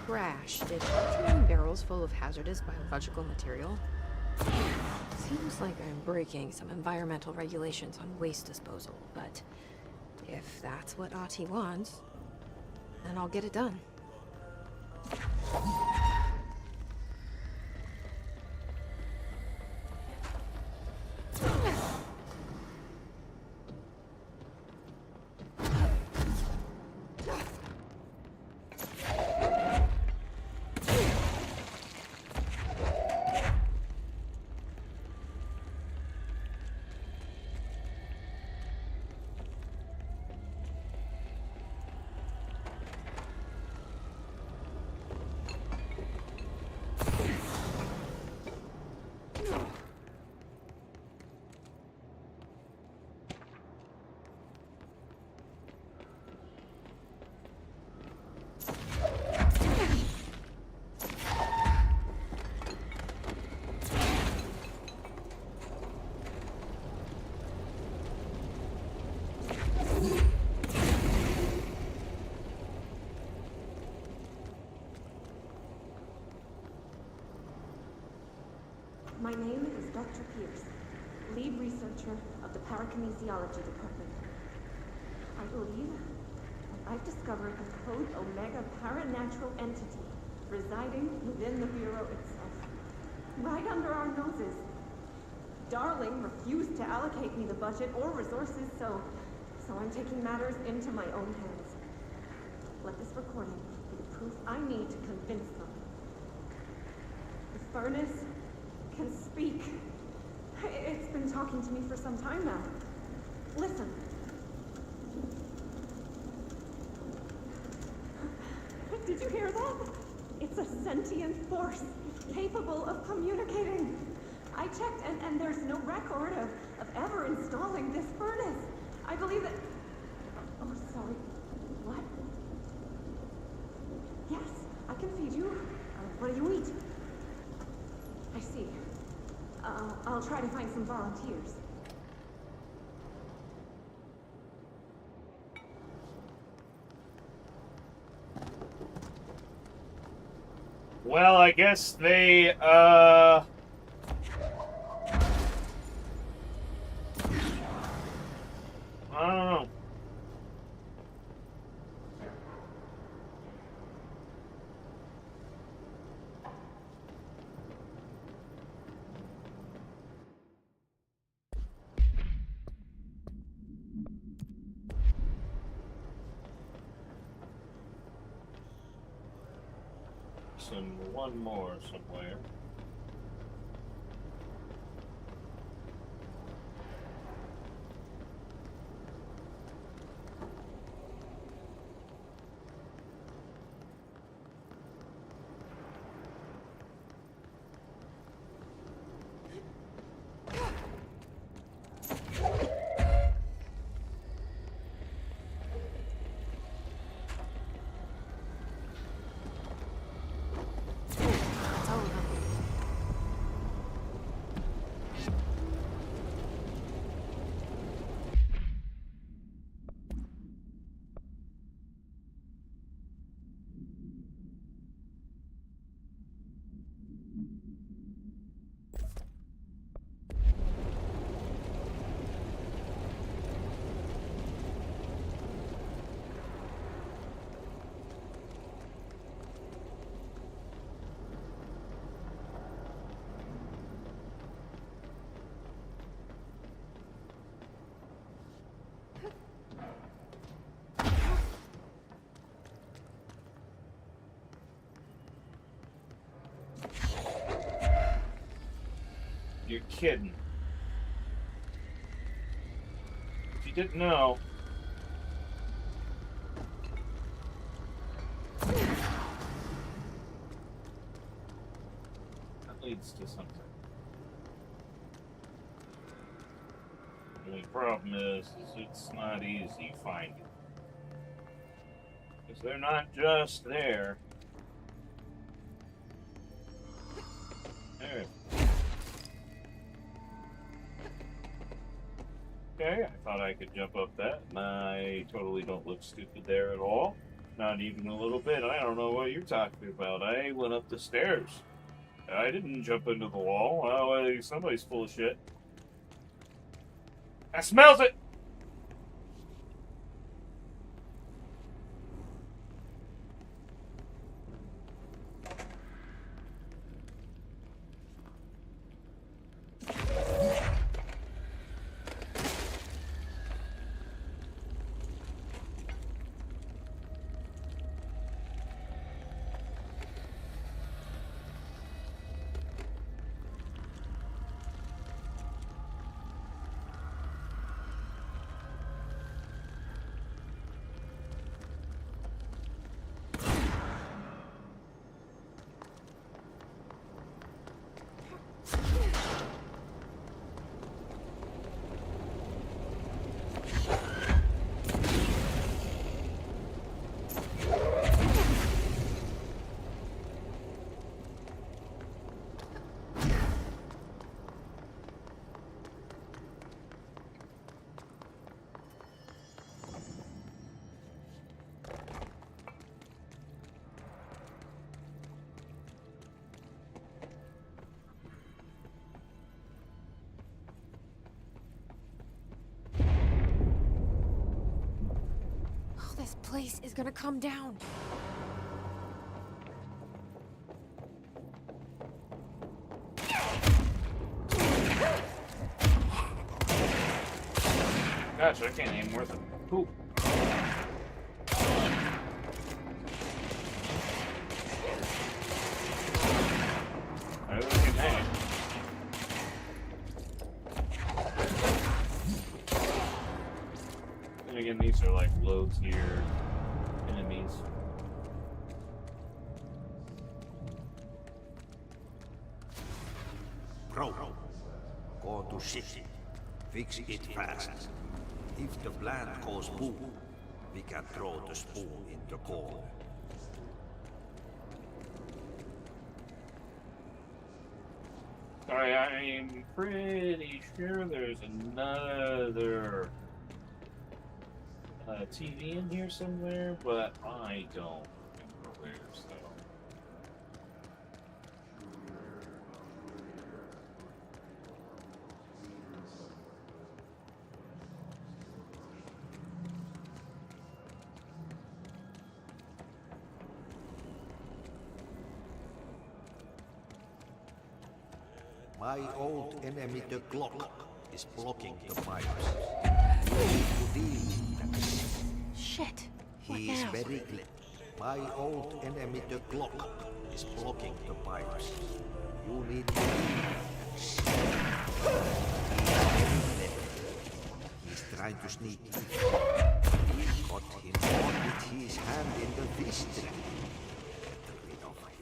Trash. Did I barrels full of hazardous biological material? Seems like I'm breaking some environmental regulations on waste disposal, but if that's what Ahti wants, then I'll get it done. My name is Dr. Pierce, lead researcher of the Parakinesiology Department. I believe I've discovered a Code Omega paranatural entity residing within the Bureau itself, right under our noses. Darling refused to allocate me the budget or resources, so I'm taking matters into my own hands. Let this recording be the proof I need to convince them. The furnace can speak. It's been talking to me for some time now. Listen. Did you hear that? It's a sentient force, capable of communicating. I checked, and there's no record of ever installing this furnace. I believe that... Oh, sorry. What? Yes, I can feed you. What do you eat? I see. I'll try to find some volunteers. Well, I guess they, I don't know. One more somewhere. You're kidding. If you didn't know... That leads to something. The only problem is it's not easy finding. Because they're not just there. There. Okay, I thought I could jump up that, and I totally don't look stupid there at all. Not even a little bit. I don't know what you're talking about. I went up the stairs. I didn't jump into the wall. Oh, somebody's full of shit. I smells it! This place is gonna come down. Gosh, I can't aim worth a poop. I really can aim. And again, these are like low tier enemies. Bro, go to shit. Fix it fast. If the plant goes boom, we can throw the spoon in the corner. Sorry, I'm pretty sure there's another TV in here somewhere, but I don't remember where, so. My old enemy, the clock, is blocking the pipes. You need to deal with that. Shit. He is very clever. My old enemy, the clock, is blocking the pipes. You need to deal with that. He's trying to sneak in. He got him caught with his hand in the fish trap. Get rid of him.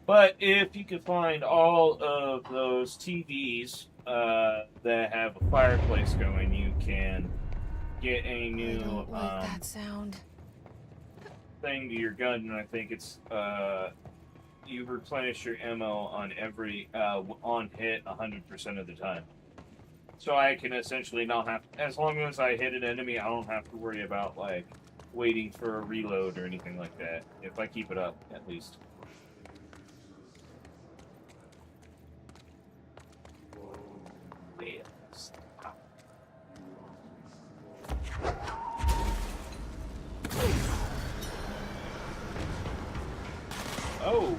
But if you could find all of those TVs that have a fireplace going, you can get a new I don't like that sound. thing to your gun, and I think it's you replenish your ammo on every on hit 100% of the time. So I can essentially not have, as long as I hit an enemy, I don't have to worry about like waiting for a reload or anything like that. If I keep it up, at least. Yes. Oh!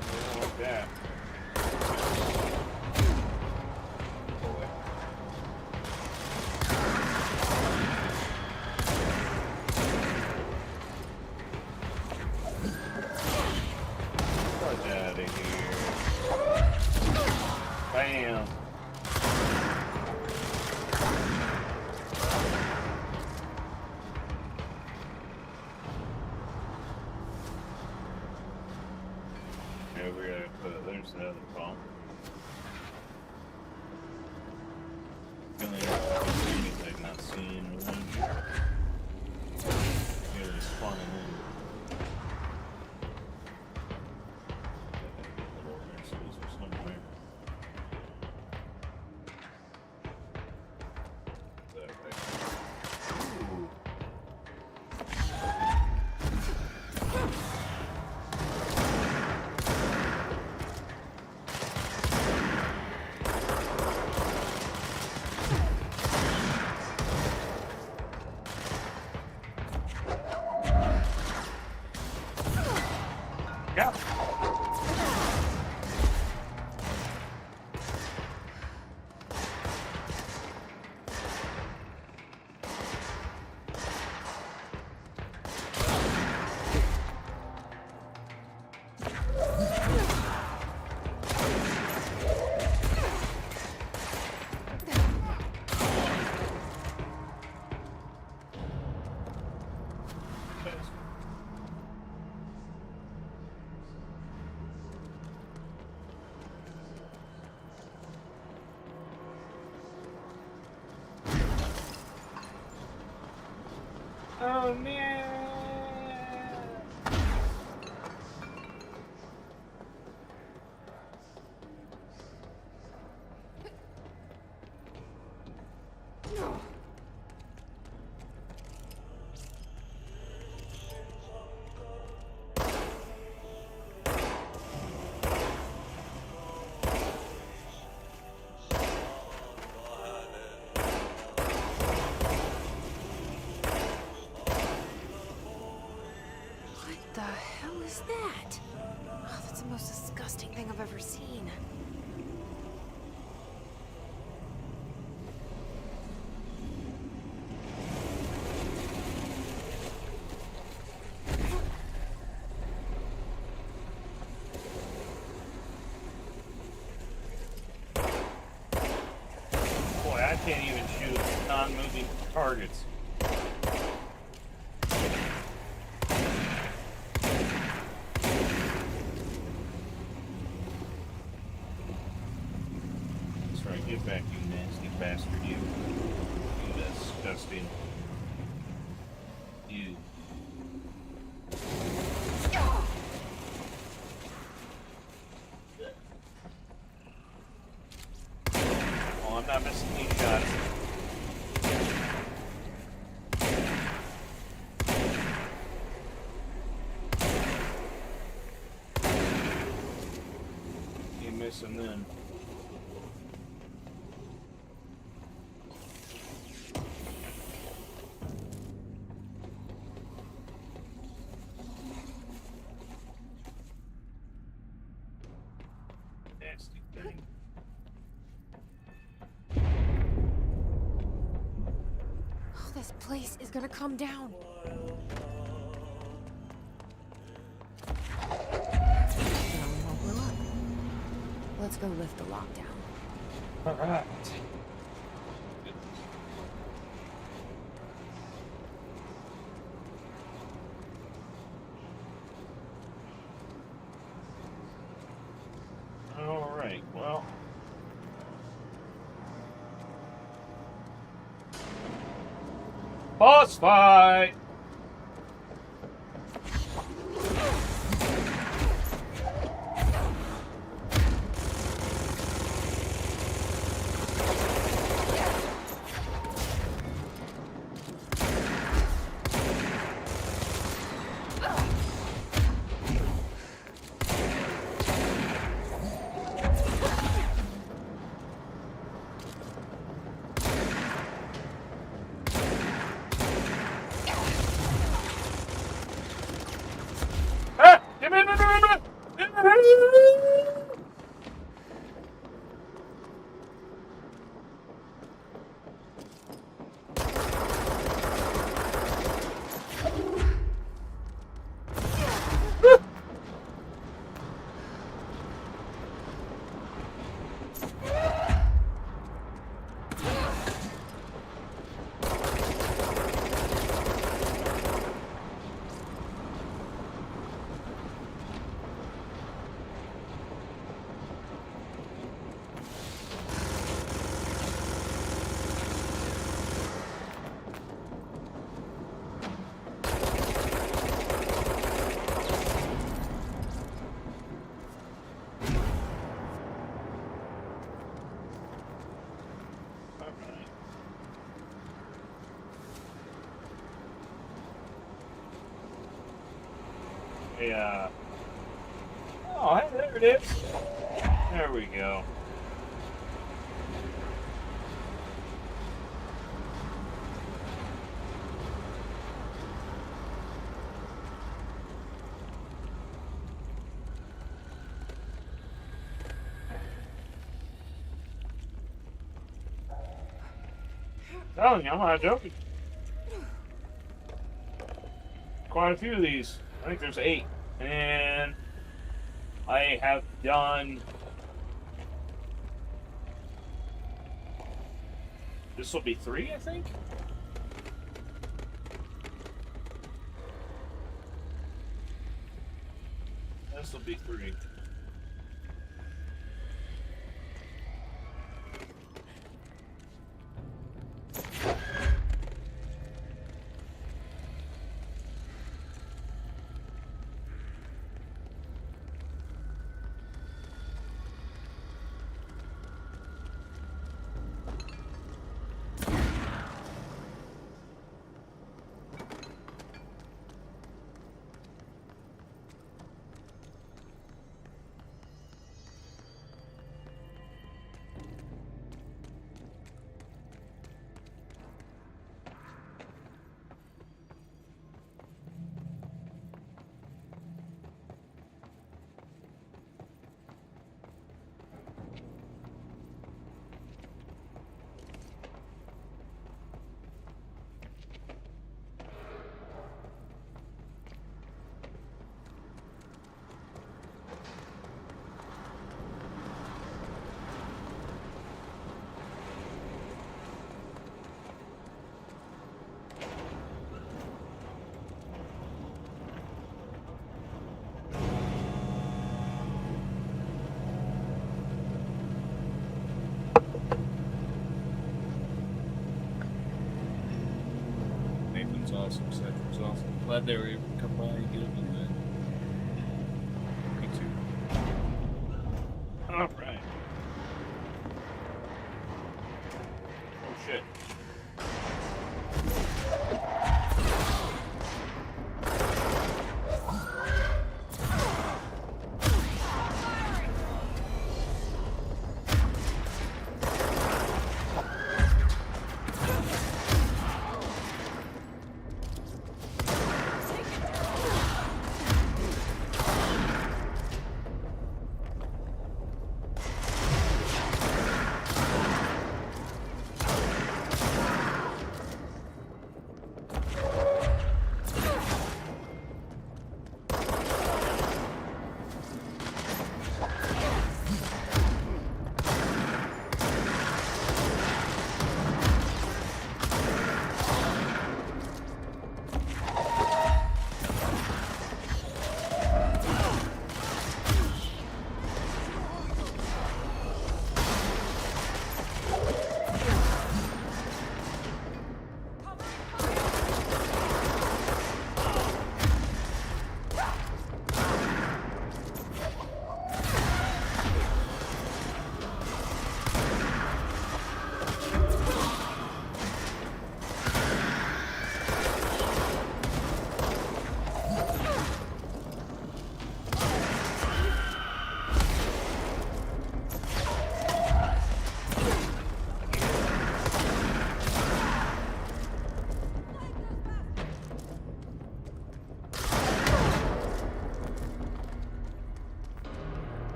I don't like that. Get out of here. Bam! Okay, we gotta put, there's another bomb. I've not seen one. Here is spawning in. Little nurseries or somewhere. That way. Ooh. Yeah. Oh man! What the hell is that? Oh, that's the most disgusting thing I've ever seen. Boy, I can't even shoot non-moving targets. That's right, get back, you nasty bastard, you. You disgusting. You. Oh, I'm not missing these shots. You missing then. Nasty thing. Oh, this place is gonna come down. Let's go lift the lockdown. Alright. Alright, well. Boss fight! Yeah. Oh, hey, there it is. There we go. Telling you, I'm not joking. Quite a few of these. I think there's 8. And I have done... This will be 3, I think? This will be 3. Glad they were able to come by and get him in bed. Me too. Alright. Oh shit.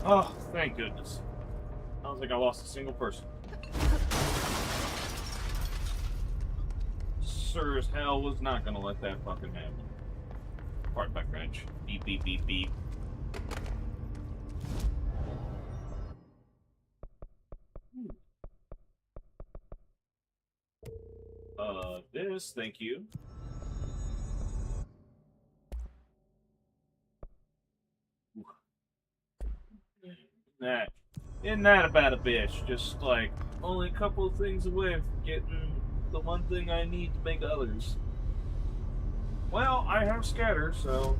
Oh, thank goodness. Sounds like I lost a single person. Sure as hell was not gonna let that fucking happen. Pardon my French. Beep, beep, beep, beep. This, thank you. Isn't that about a bitch? Just like only a couple of things away from getting the one thing I need to make others. Well, I have scatter, so.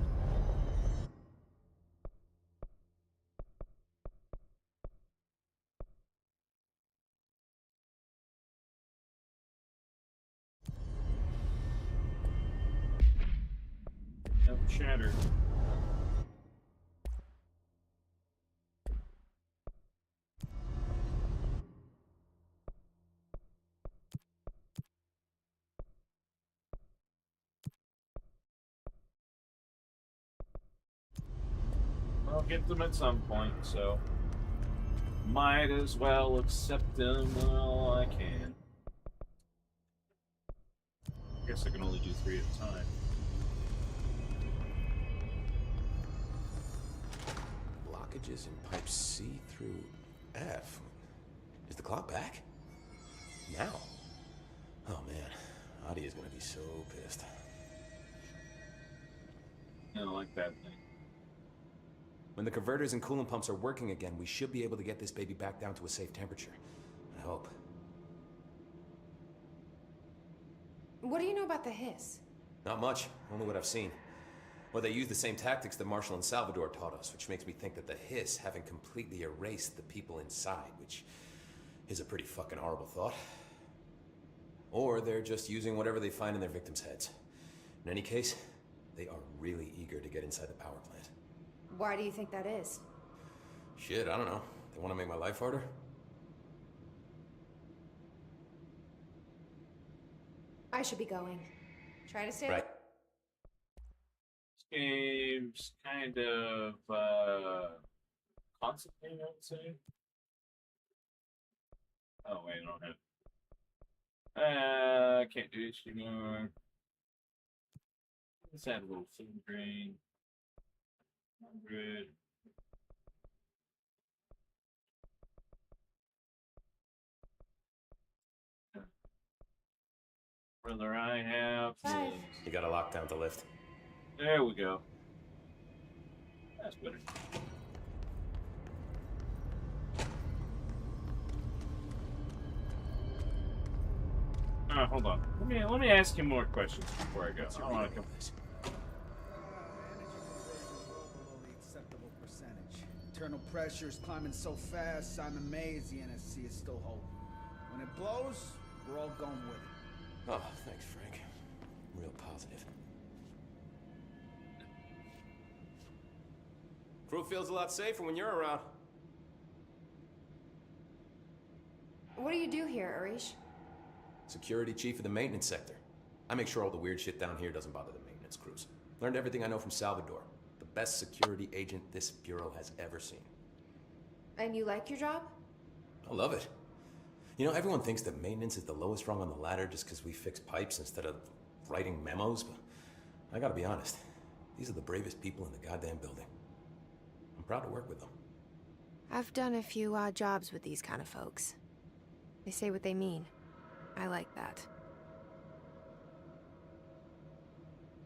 Shatter. I'll get them at some point, so might as well accept them while I can. I guess I can only do 3 at a time. Blockages in pipe C through F. Is the clock back? Now? Oh man, Adi is gonna be so pissed. I don't like that thing. When the converters and coolant pumps are working again, we should be able to get this baby back down to a safe temperature. I hope. What do you know about the hiss? Not much, only what I've seen. Well, they use the same tactics that Marshall and Salvador taught us, which makes me think that the hiss haven't completely erased the people inside, which is a pretty fucking horrible thought. Or they're just using whatever they find in their victims' heads. In any case, they are really eager to get inside the power plant. Why do you think that is? Shit, I don't know. They want to make my life harder? I should be going. Try to stay right. This game's kind of concentrating, I would say. Oh wait, I don't have. I can't do this anymore. Let's add a little food grain. 100. Brother, I have. You gotta lock down the lift. There we go. That's better. Hold on. Let me ask you more questions before I go. What's I your don't want reading to on this? Acceptable percentage. Internal pressure is climbing so fast, I'm amazed the NSC is still holding. When it blows, we're all going with it. Oh, thanks, Frank. Real positive. Crew feels a lot safer when you're around. What do you do here, Arish? Security chief of the maintenance sector. I make sure all the weird shit down here doesn't bother the maintenance crews. Learned everything I know from Salvador. The best security agent this bureau has ever seen. And you like your job? I love it. You know, everyone thinks that maintenance is the lowest rung on the ladder just because we fix pipes instead of writing memos, but I gotta be honest. These are the bravest people in the goddamn building. I'm proud to work with them. I've done a few odd jobs with these kind of folks. They say what they mean. I like that.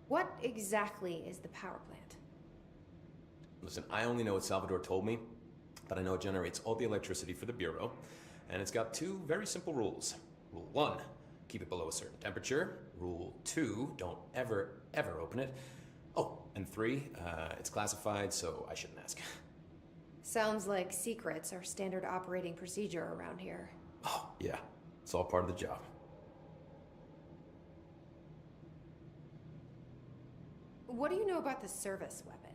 What exactly is the power plant? Listen, I only know what Salvador told me, but I know it generates all the electricity for the Bureau, and it's got two very simple rules. Rule 1, keep it below a certain temperature. Rule 2, don't ever, ever open it. Oh, and 3, it's classified, so I shouldn't ask. Sounds like secrets are standard operating procedure around here. Oh, yeah. It's all part of the job. What do you know about the service weapon?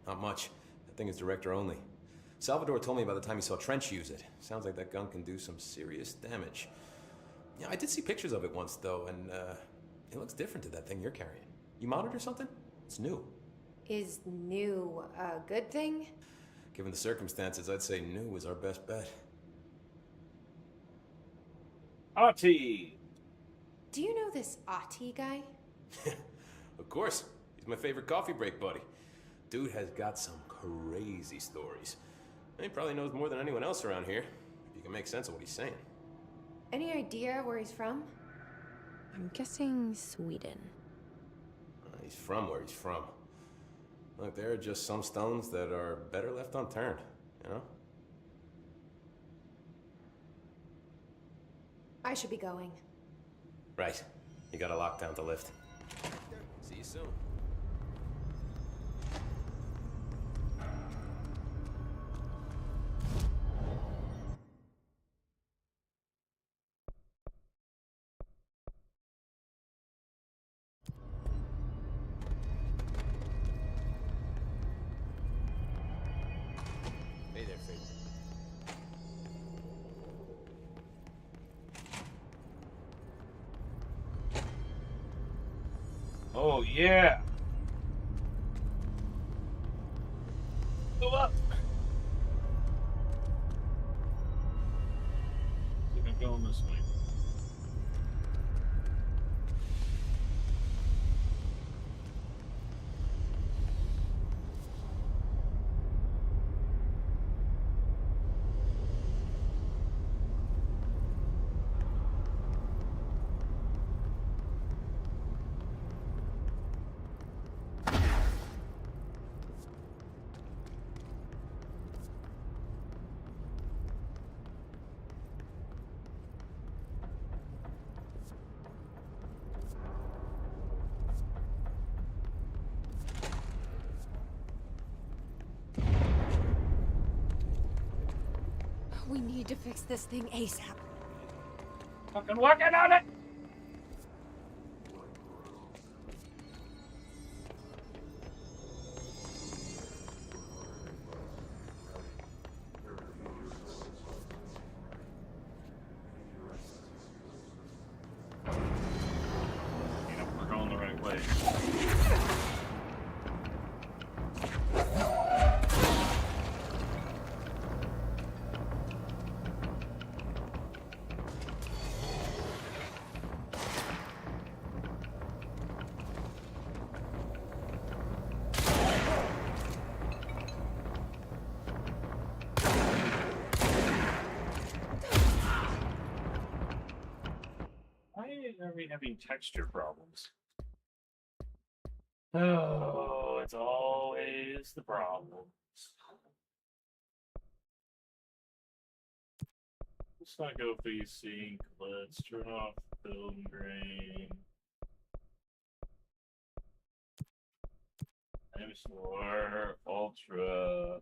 Not much. That thing is director only. Salvador told me by the time he saw Trench use it. Sounds like that gun can do some serious damage. Yeah, I did see pictures of it once, though, and it looks different to that thing you're carrying. You modded or something? It's new. Is new a good thing? Given the circumstances, I'd say new is our best bet. Ati! Do you know this Ati guy? Of course. He's my favorite coffee break buddy. Dude has got some crazy stories. And he probably knows more than anyone else around here, if you can make sense of what he's saying. Any idea where he's from? I'm guessing Sweden. He's from where he's from. Look, there are just some stones that are better left unturned, you know? I should be going. Right. You got a lockdown to lift. See you soon. Hey there, Faith. Oh, yeah. Go up. I think I'm going this way. We need to fix this thing ASAP. Fucking working on it! You know, we're going the right way. Why are we having texture problems? Oh, it's always the problems. Let's not go VC. Let's turn off Film grain. M4 Ultra.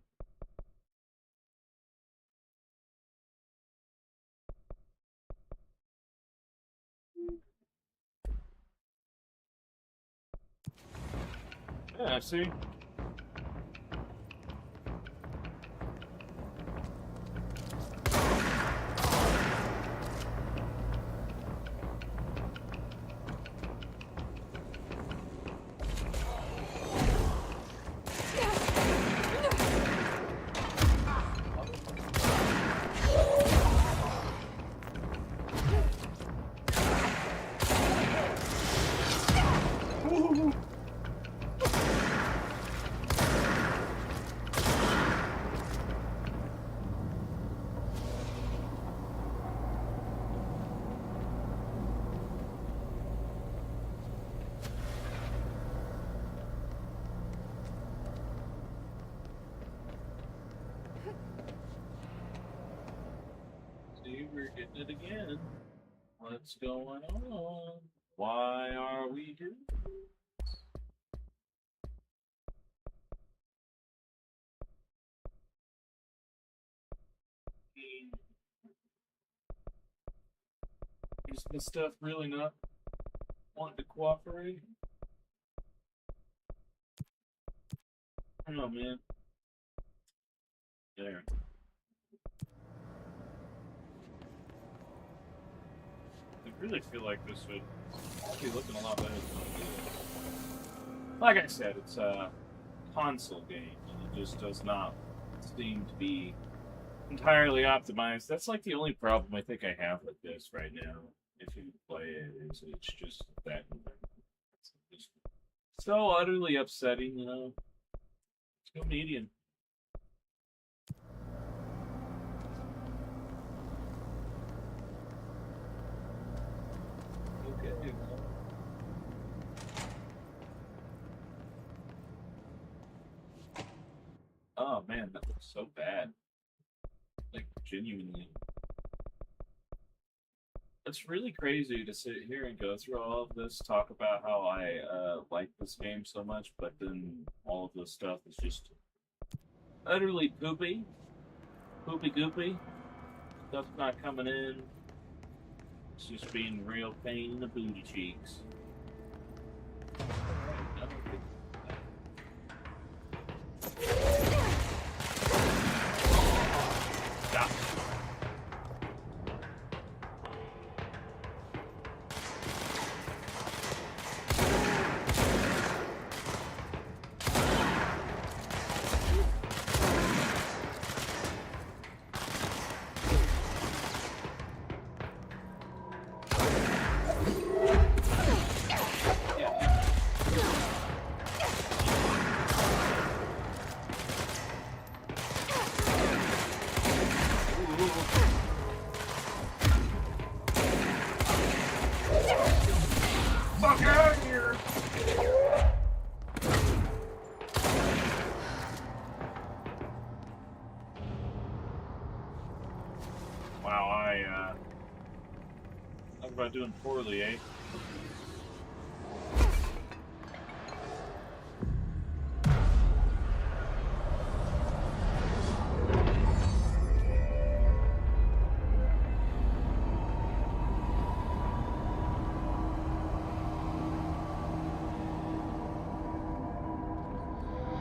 Yeah, see? See, we're getting it again. What's going on? Why are we doing this? Is this stuff really not wanting to cooperate? I don't know, man. There. I really feel like this would be looking a lot better than it is. Like I said, it's a console game, and it just does not seem to be entirely optimized. That's like the only problem I think I have with this right now. If you play it, is it's just that it's just so utterly upsetting, you know. Let's go medium. Okay. Oh man, that looks so bad. Like, genuinely. It's really crazy to sit here and go through all of this, talk about how I like this game so much, but then all of this stuff is just utterly poopy. Poopy goopy. Stuff's not coming in. It's just being real pain in the booty cheeks. Stop. Fuck out of here! Wow, talk about doing poorly, eh?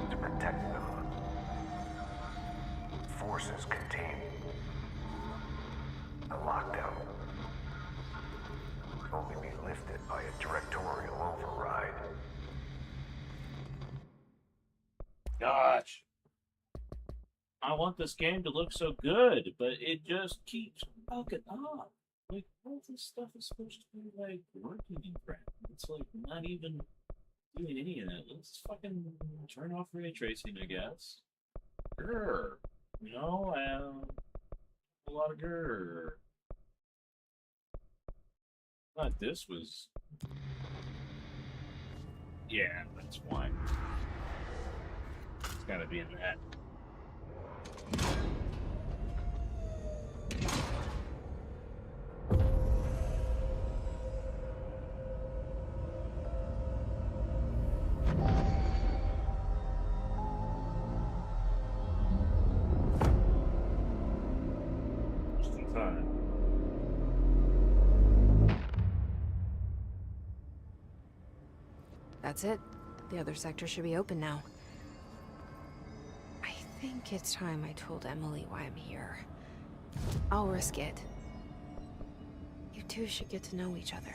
To protect them. Forces contain a lockdown. Could only be lifted by a directorial override. Gosh. I want this game to look so good, but it just keeps fucking up. Like, all this stuff is supposed to be, like, working in crap. It's, like, not even doing any of that. Let's fucking turn off ray tracing, I guess. Grr. You know, a lot of grr. Thought this was... Yeah, that's why. It's gotta be in that. that's it. The other sector should be open now. I think it's time I told Emily why I'm here. I'll risk it. You two should get to know each other.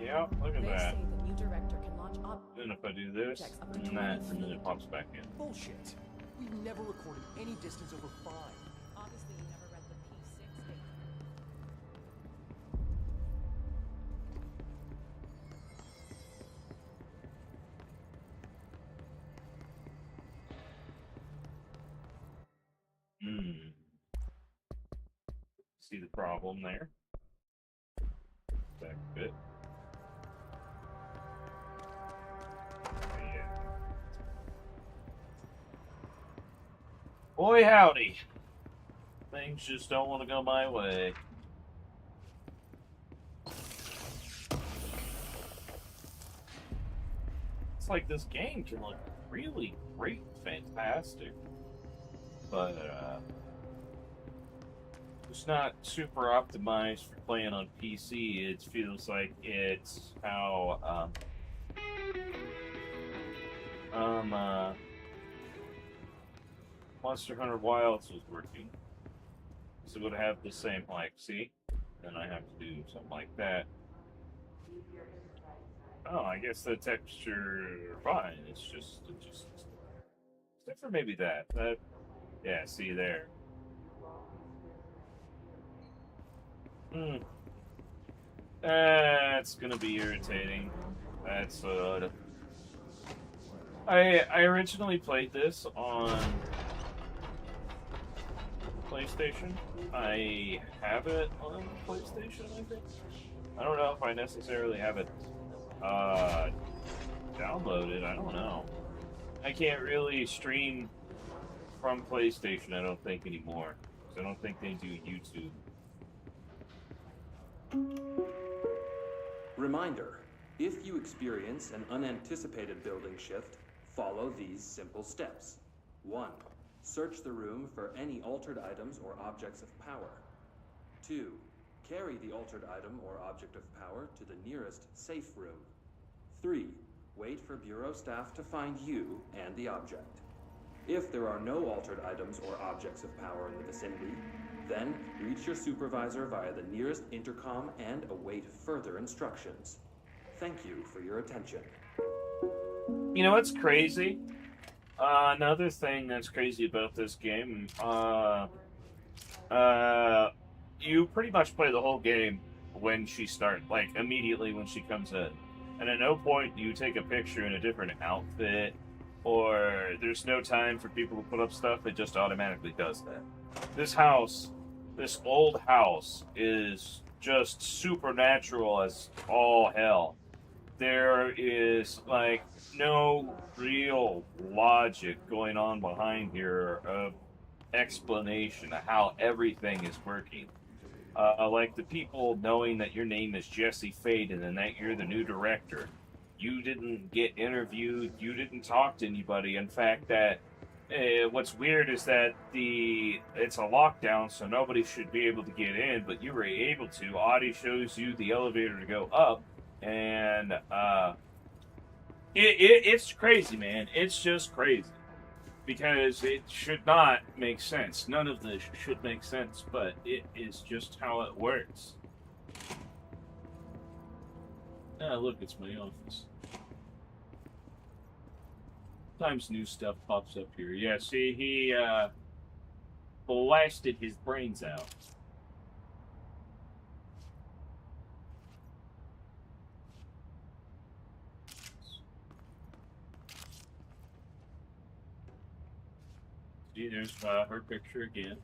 Yeah, look at They that. say the new director can launch Then if I do this, up to and that, 20 and then it feet. pops back in. Bullshit. We've never recorded any distance over 5. Obviously, you never read the P6 data. Hmm. See the problem there? Back a bit. Yeah. Boy howdy. Things just don't want to go my way. It's like this game can look really great, fantastic. But it's not super optimized for playing on PC. It feels like it's how Monster Hunter Wilds was working. So it would have the same, like, see? Then I have to do something like that. Oh, I guess the texture fine. It's just except for maybe that. Yeah, see there. That's gonna be irritating. That's I originally played this on PlayStation. I have it on PlayStation, I think. I don't know if I necessarily have it downloaded. I don't know. I can't really stream from PlayStation, I don't think, anymore. Because I don't think they do YouTube. Reminder, if you experience an unanticipated building shift, follow these simple steps. 1. Search the room for any altered items or objects of power. 2. Carry the altered item or object of power to the nearest safe room. 3. Wait for Bureau staff to find you and the object. If there are no altered items or objects of power in the vicinity, then reach your supervisor via the nearest intercom and await further instructions. Thank you for your attention. You know what's crazy? Another thing that's crazy about this game, you pretty much play the whole game when she starts, like immediately when she comes in. And at no point do you take a picture in a different outfit, or there's no time for people to put up stuff, it just automatically does that. This house, this old house, is just supernatural as all hell. There is, like, no real logic going on behind here of explanation of how everything is working. Like the people knowing that your name is Jesse Faden and that you're the new director. You didn't get interviewed, you didn't talk to anybody. In fact, that what's weird is that it's a lockdown, so nobody should be able to get in, but you were able to. Audie shows you the elevator to go up, and it's crazy, man. It's just crazy. Because it should not make sense. None of this should make sense, but it is just how it works. Ah, look, it's my office. Sometimes new stuff pops up here. Yeah, see, he blasted his brains out. See, there's her picture again.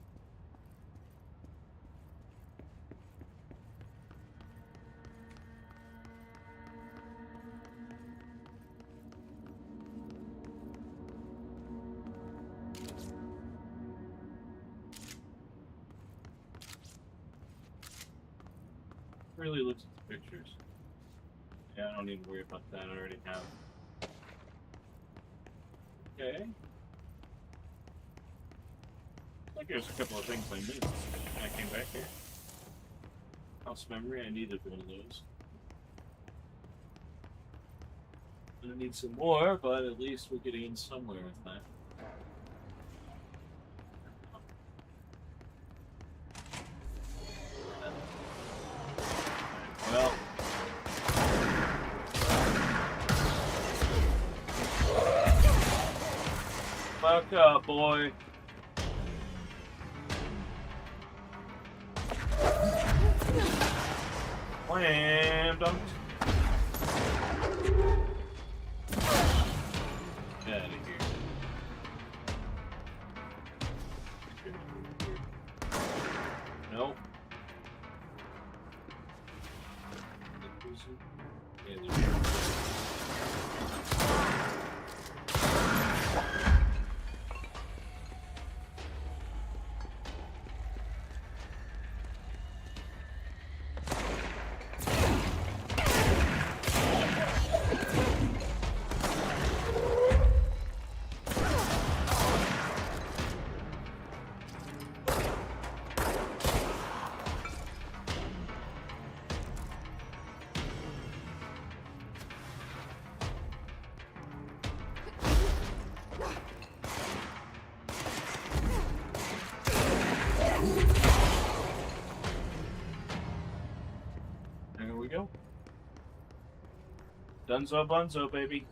Really looks at the pictures. Yeah, I don't need to worry about that. I already have. Okay. I think there's a couple of things I missed when I came back here. House memory, I needed one of those. I need some more, but at least we're getting in somewhere with that. Well. Fuck up, boy. Slam dunked. Get out of here. Nope. Yeah, there's There we go. Dunzo Bunzo, baby.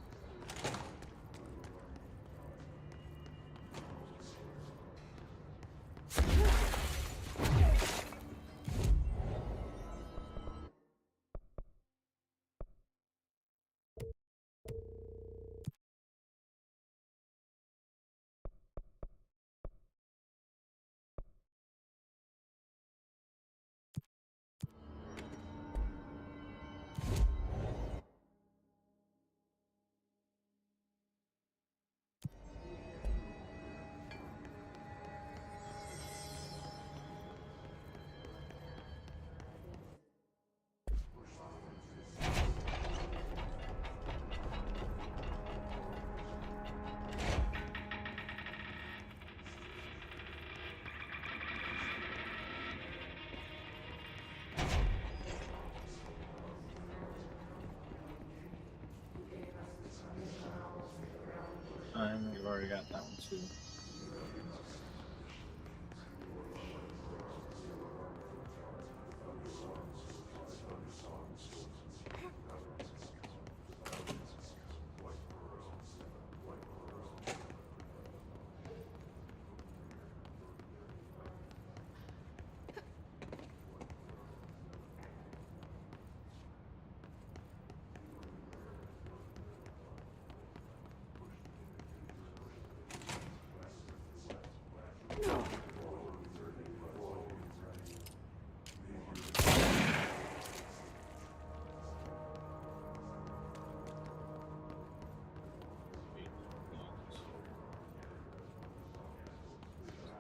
I think we've already got that one too.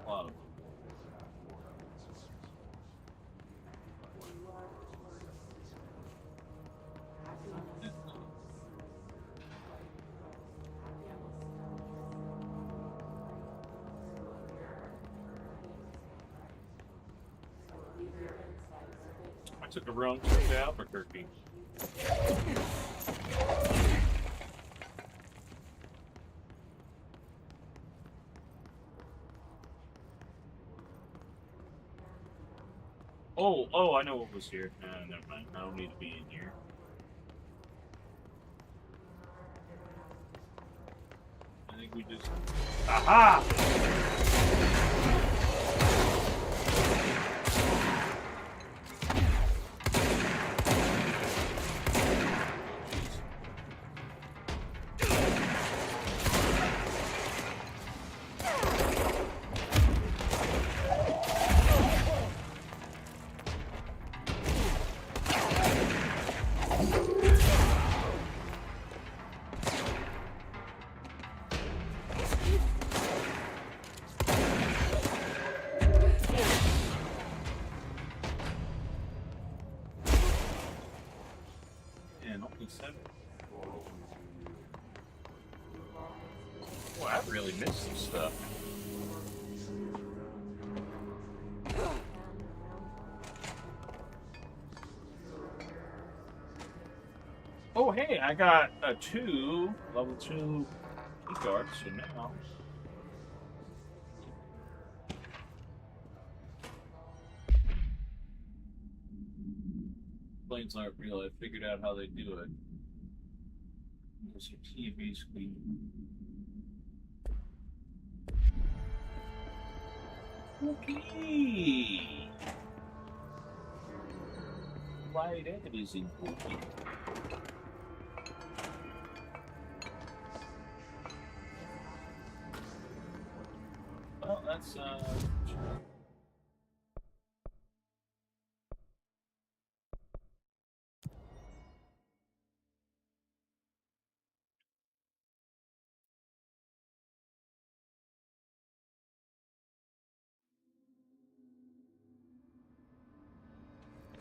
A lot of them. I took a wrong trip to Albuquerque. Oh, I know what was here. Never mind. I don't need to be in here. I think we just... Aha! god. Well, I really missed some stuff. Oh, hey, I got a level 2 key cards, so now. Planes aren't real. I figured out how they do it. There's a TV screen. Okay. Why that is important. Well, that's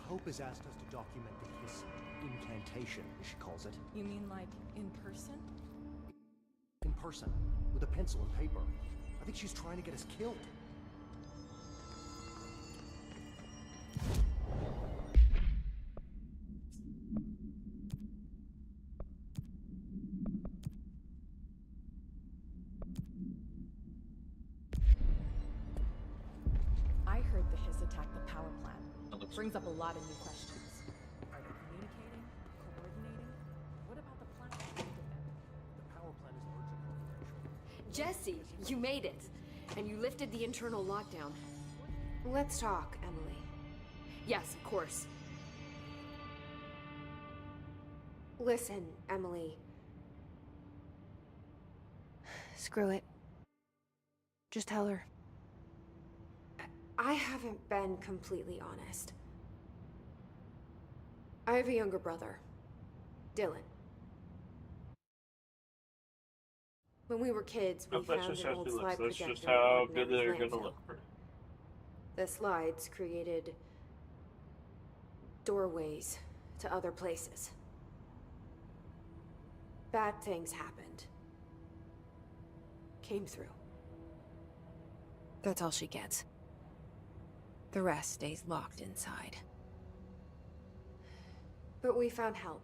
Hope has asked us to document the Hiss incantation, as she calls it. You mean like in person? In person, with a pencil and paper. I think she's trying to get us killed. I heard the Hiss attacked the power plant. Brings up a lot of new questions. Are they communicating? Coordinating? What about the plant? The power plant is largely confidential. Jesse, you made it. And you lifted the internal lockdown. Let's talk, Emily. Yes, of course. Listen, Emily. Screw it. Just tell her. I haven't been completely honest. I have a younger brother, Dylan. When we were kids, we found an old slide That's projector just how in good they're Ordinary's gonna landfill. look. The slides created doorways to other places. Bad things happened. Came through. That's all she gets. The rest stays locked inside. But we found help.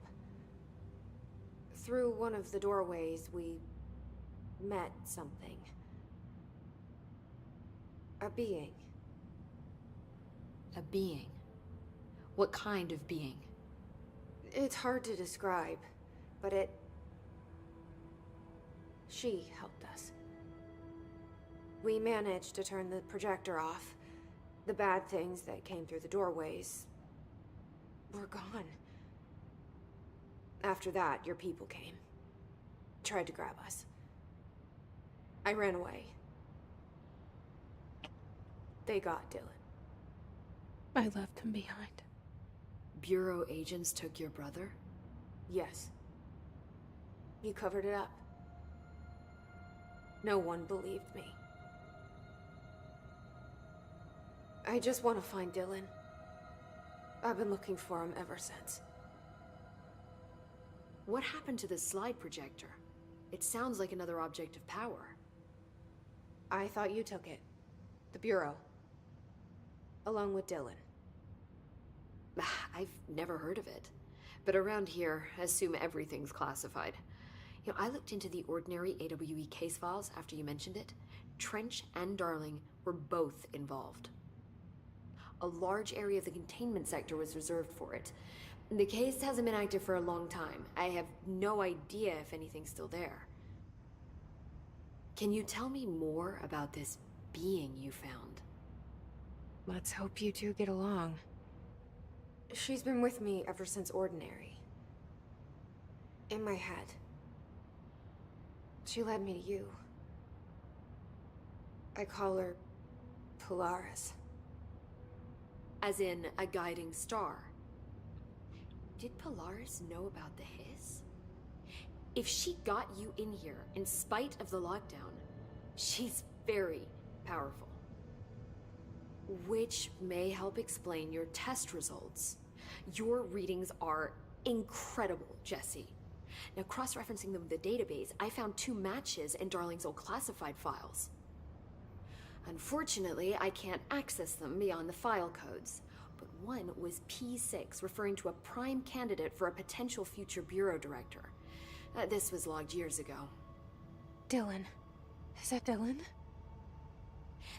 Through one of the doorways, we met something. A being. A being. What kind of being? It's hard to describe, but she helped us. We managed to turn the projector off. The bad things that came through the doorways were gone. After that, your people came. Tried to grab us. I ran away. They got Dylan. I left him behind. Bureau agents took your brother? Yes. You covered it up. No one believed me. I just want to find Dylan. I've been looking for him ever since. What happened to the slide projector? It sounds like another object of power. I thought you took it. The Bureau. Along with Dylan. I've never heard of it. But around here, I assume everything's classified. You know, I looked into the Ordinary AWE case files after you mentioned it. Trench and Darling were both involved. A large area of the containment sector was reserved for it. The case hasn't been active for a long time. I have no idea if anything's still there. Can you tell me more about this being you found? Let's hope you two get along. She's been with me ever since Ordinary. In my head. She led me to you. I call her Polaris. As in a guiding star. Did Polaris know about the Hiss? If she got you in here in spite of the lockdown, she's very powerful. Which may help explain your test results. Your readings are incredible, Jesse. Now, cross-referencing them with the database, I found 2 matches in Darling's old classified files. Unfortunately, I can't access them beyond the file codes, but one was P6, referring to a prime candidate for a potential future bureau director. This was logged years ago. Dylan. Is that Dylan?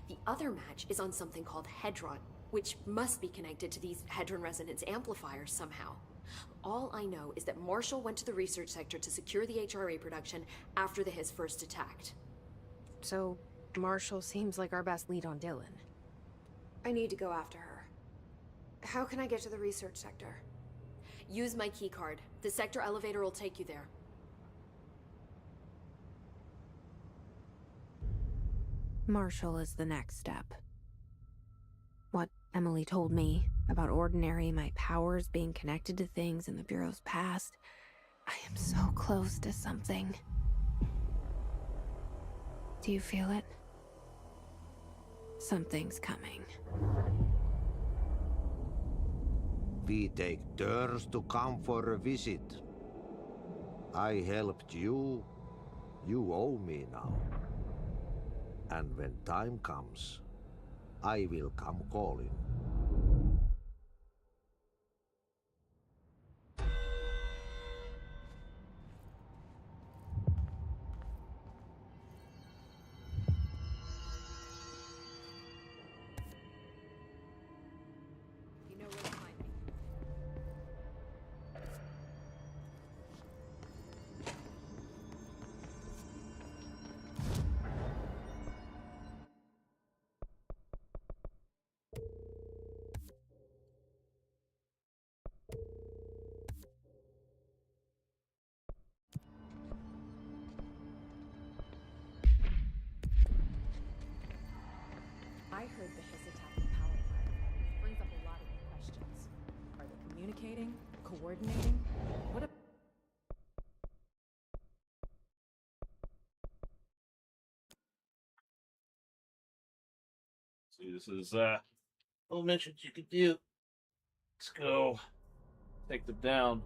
The other match is on something called Hedron, which must be connected to these Hedron resonance amplifiers somehow. All I know is that Marshall went to the research sector to secure the HRA production after the Hiss first attacked. So, Marshall seems like our best lead on Dylan. I need to go after her. How can I get to the research sector? Use my keycard. The sector elevator will take you there. Marshall is the next step. What Emily told me about Ordinary, my powers being connected to things in the Bureau's past, I am so close to something. Do you feel it? Something's coming. We take turns to come for a visit. I helped you. You owe me now. And when time comes, I will come calling. You know where to find me. I heard the Hiss attack the power plant. Brings up a lot of new questions. Are they communicating? Coordinating? What if... See, this is little missions you can do. Let's go take them down.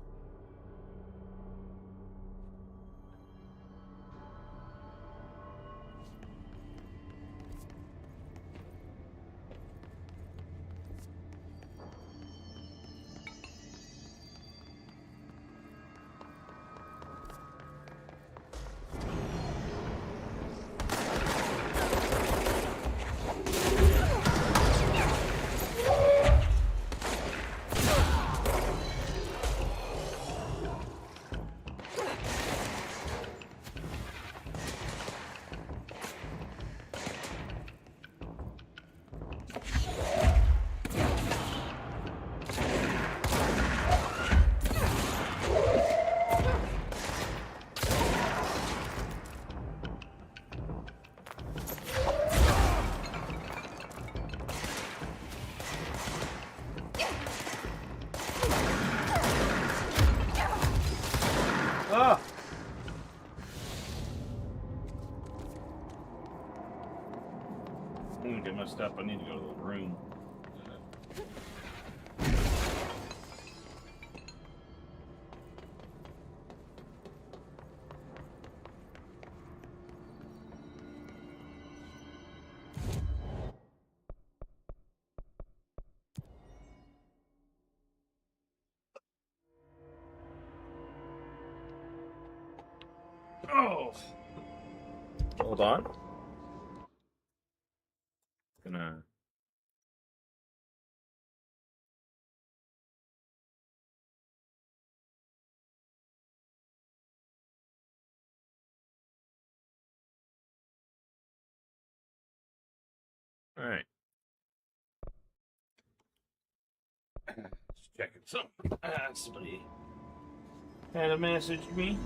Ah! I'm gonna get messed up. I need to go to the room. Oh! Hold on. Gonna. All right. Just checking something. Somebody had a message me.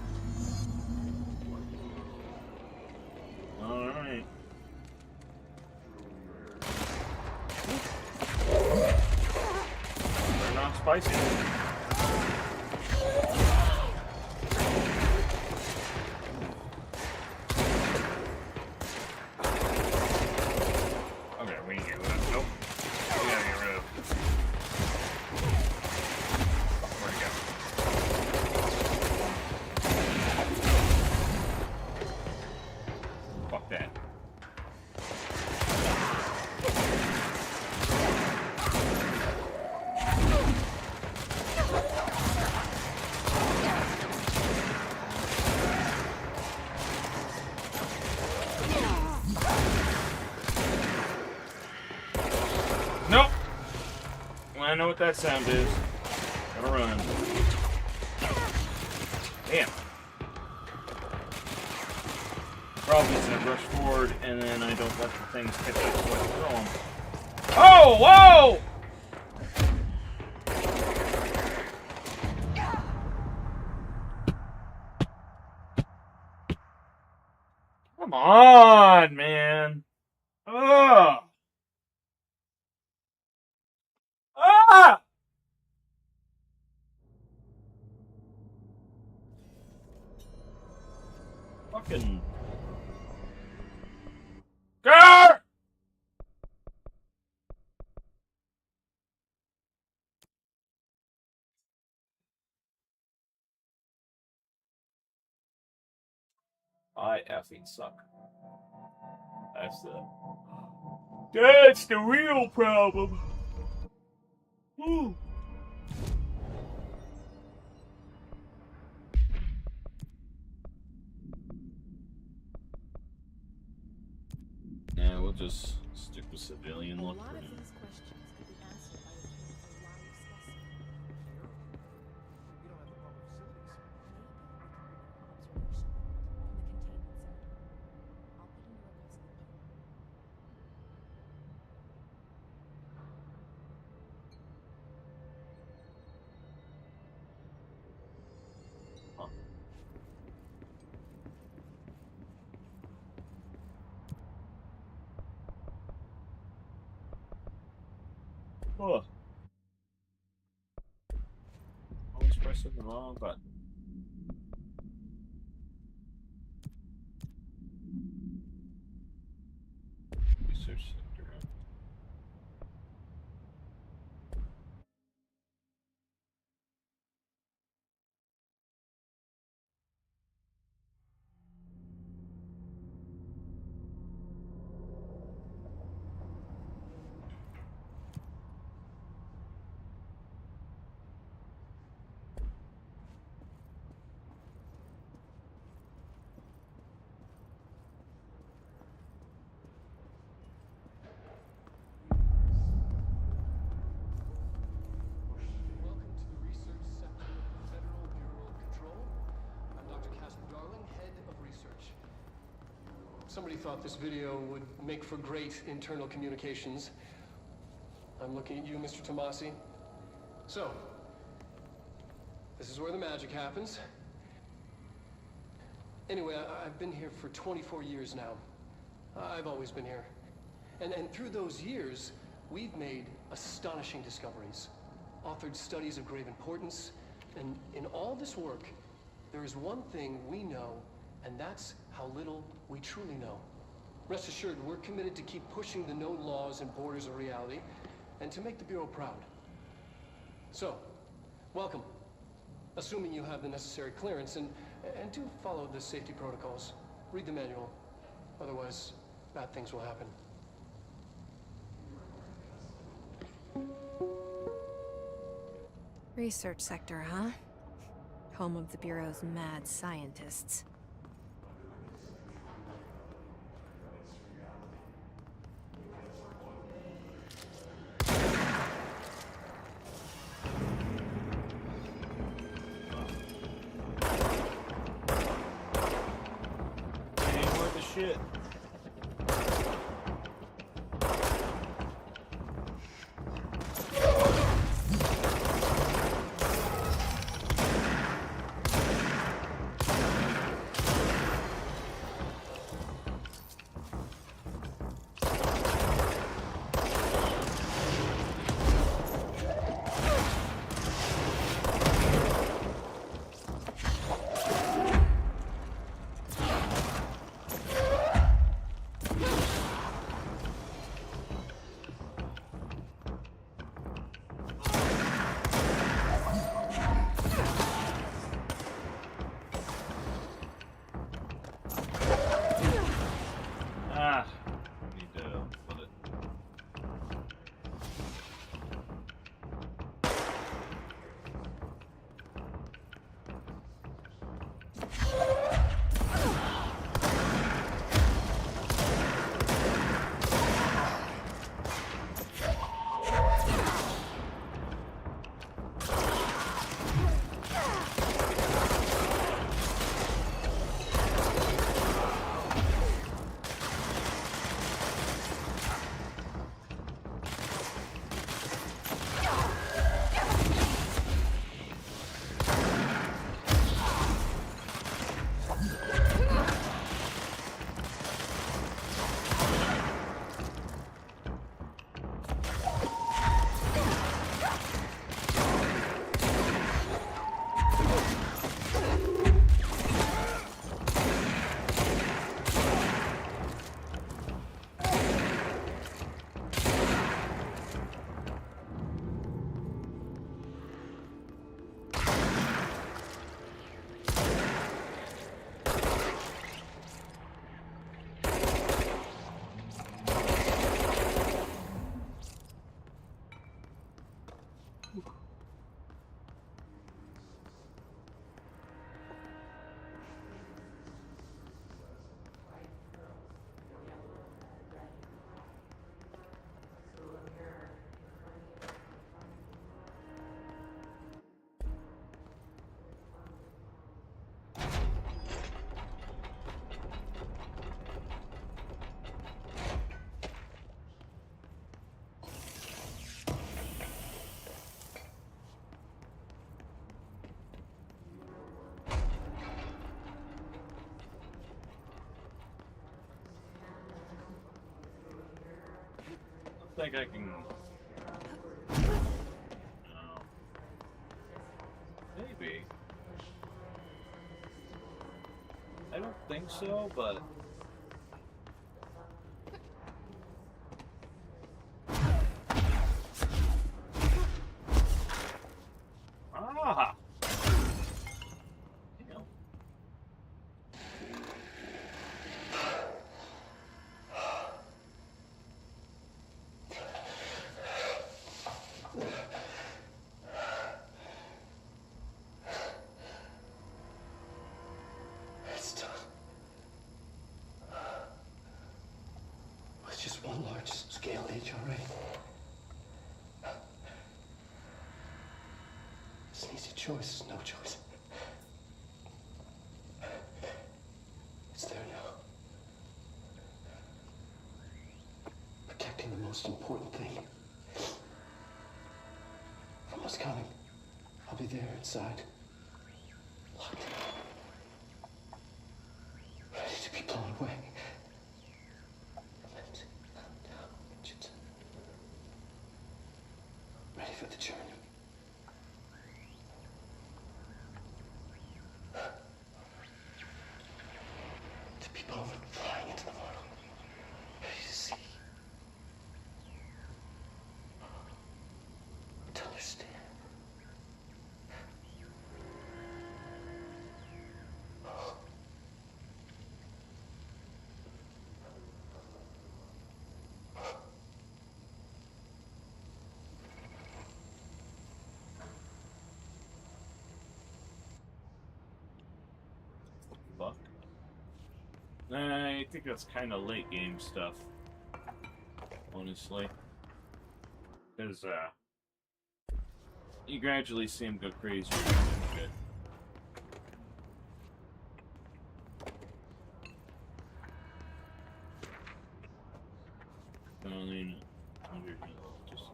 All right. They're not spicy. Okay, we can get rid of. Nope. We gotta get rid of. Where'd it go? I know what that sound is. Gotta run. Damn. Probably gonna rush forward, and then I don't let the things catch up to what I throw them. Oh, whoa! Come on, man. Ugh. Ah! Fucking. Grr! I effing suck. That's the real problem. Woo. Yeah, we'll just stick with civilian look for now. Oh. Always pressing the wrong button. Research center. Somebody thought this video would make for great internal communications. I'm looking at you, Mr. Tomasi. So, this is where the magic happens. Anyway, I've been here for 24 years now. I've always been here. And through those years, we've made astonishing discoveries, authored studies of grave importance, and in all this work, there is one thing we know, and that's how little we truly know. Rest assured, we're committed to keep pushing the known laws and borders of reality, and to make the Bureau proud. So, welcome. Assuming you have the necessary clearance, and do follow the safety protocols. Read the manual. Otherwise, bad things will happen. Research sector, huh? Home of the Bureau's mad scientists. Shit. think I can. Maybe. I don't think so, but. Ah! Damn. It's done. It's just one large-scale HRA. It's an easy choice, no choice. It's there now. Protecting the most important thing. From what's coming, I'll be there inside. Locked in. Ready to be blown away. Ready for the journey. To be blown flying into the mortal. Ready to see. To understand. Fuck. I think that's kind of late game stuff. Honestly. Because, you gradually see him go crazy and shit. Just...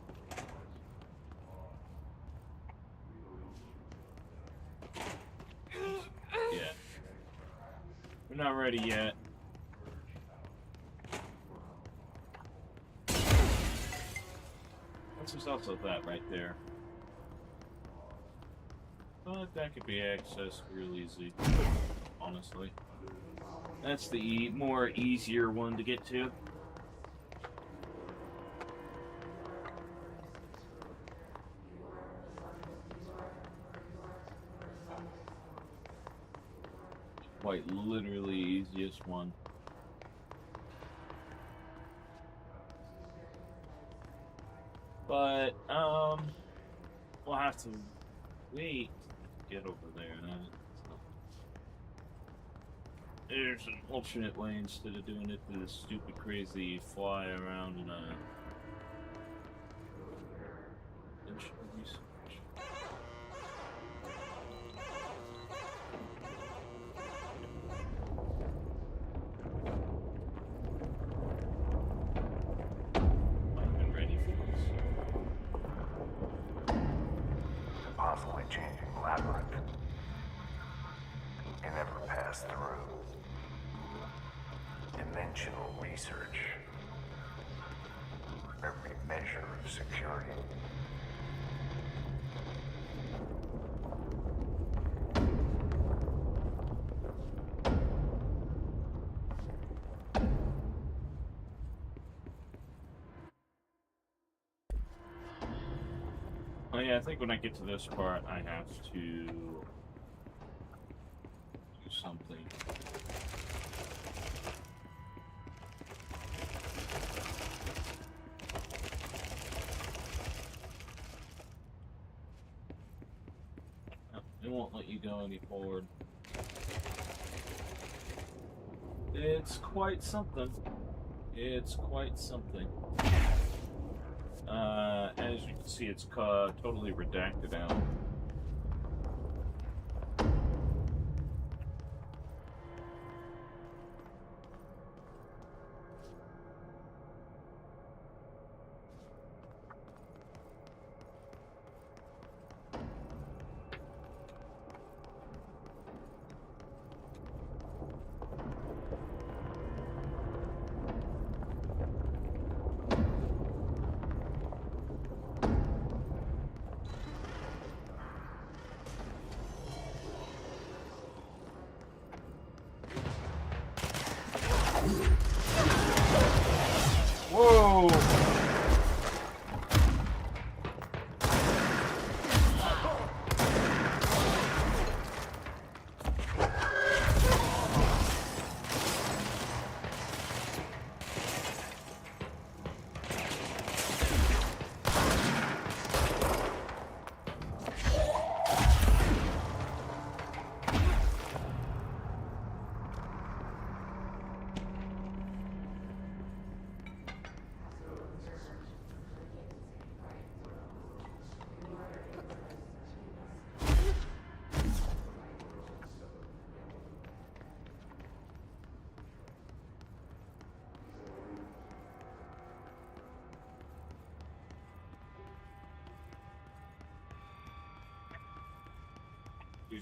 Yeah. We're not ready yet. There's also that right there. But that could be accessed real easy, honestly. That's the more easier one to get to. Quite literally easiest one. But, we'll have to wait to get over there. There's an alternate way instead of doing it through this stupid, crazy fly around in a... research. Constantly changing labyrinth. You never pass through. Dimensional research. Every measure of security. Oh yeah, I think when I get to this part, I have to do something. Oh, it won't let you go any forward. It's quite something. It's quite something. As you can see, it's totally redacted out.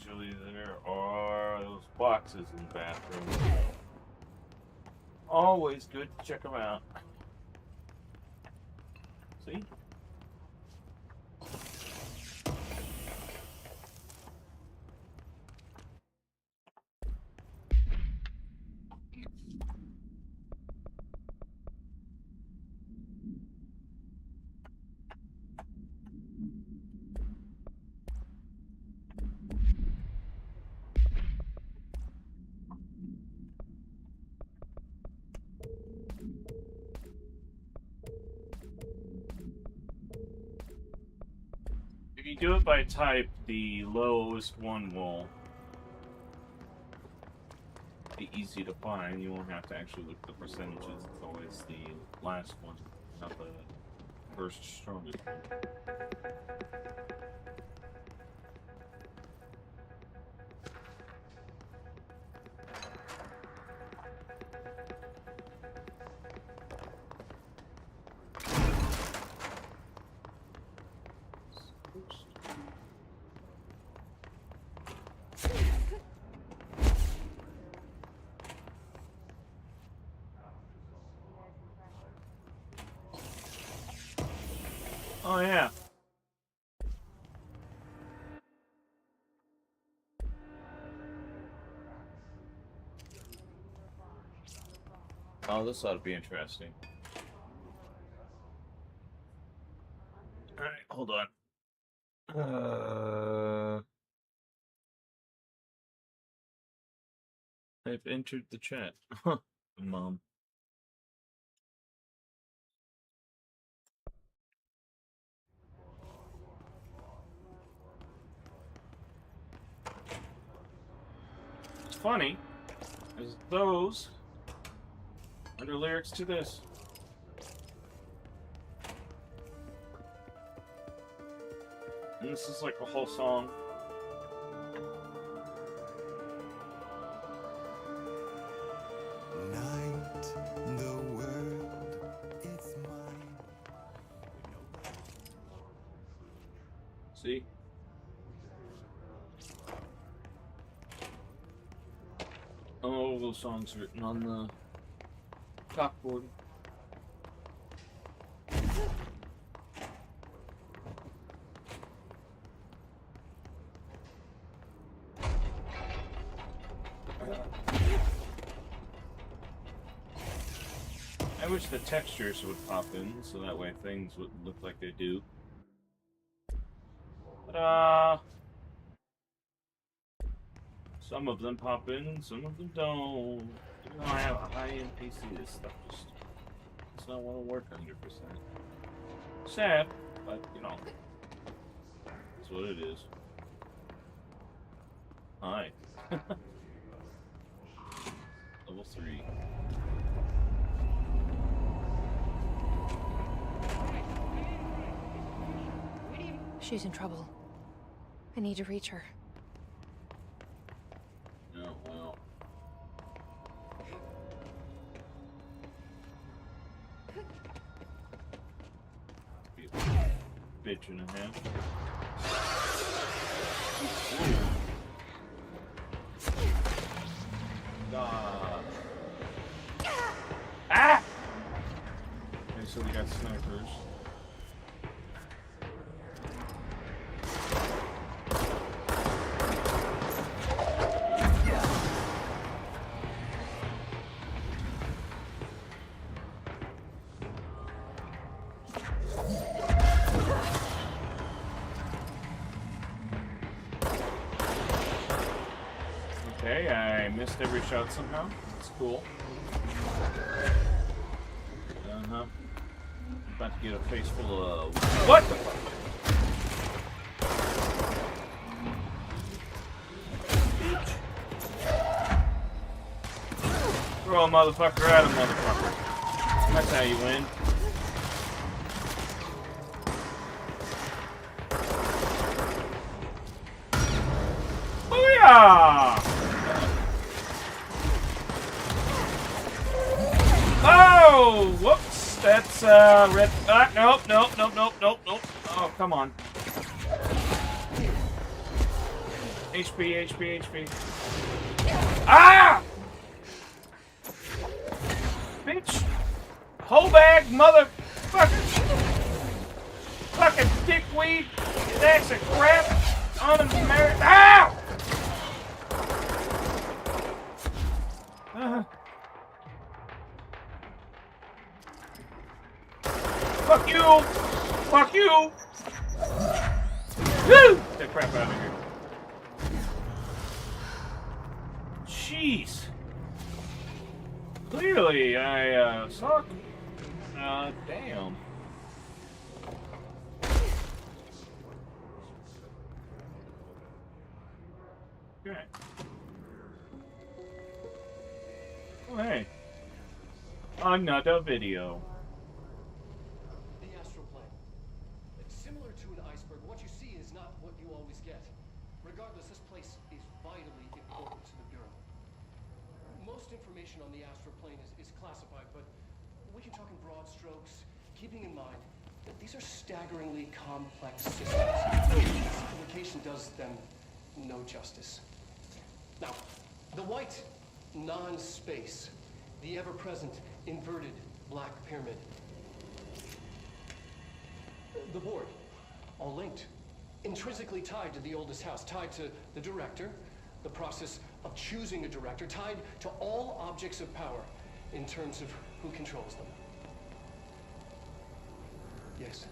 usually there are those boxes in the bathroom. Always good to check them out. See? If you do it by type, the lowest one will be easy to find. You won't have to actually look at the percentages. It's always the last one, not the first strongest one. Oh, yeah. Oh, this ought to be interesting. Alright, hold on. I've entered the chat. Mom. Funny as those under lyrics to this. And this is like a whole song. Night, the world, it's mine. See? All those songs written on the chalkboard. I wish the textures would pop in, so that way things would look like they do. But, some of them pop in, some of them don't. Even though I have a high-end PC, this stuff just does not want to work 100%. Sad, but, you know, that's what it is. Hi. Level 3. She's in trouble. I need to reach her. Oh, well. Be a bitch and a half. Ah! Okay, so we got snipers. Okay, I missed every shot somehow. That's cool. Uh-huh. About to get a face full of... What the fuck? Throw a motherfucker at a motherfucker. That's how you win. Booyah! Oh! Whoops! That's, red... nope, nope, nope, nope, nope, nope. Oh, come on. HP, HP, HP. Ah! Bitch! Whole bag, motherfucker! Fucking dickweed! That's a crap! Un-American. Ow! Fuck you! Fuck you! Woo! Get that crap out of here. Jeez. Clearly, I suck. Damn. Okay. Oh, hey. Another video. The astral plane. Similar to an iceberg, what you see is not what you always get. Regardless, this place is vitally important to the Bureau. Most information on the astral plane is classified, but we can talk in broad strokes, keeping in mind that these are staggeringly complex systems. Simplification does them no justice. Now, the white non-space, the ever-present inverted black pyramid. The board, all linked, intrinsically tied to the oldest house, tied to the director, the process of choosing a director, tied to all objects of power in terms of who controls them. Yes.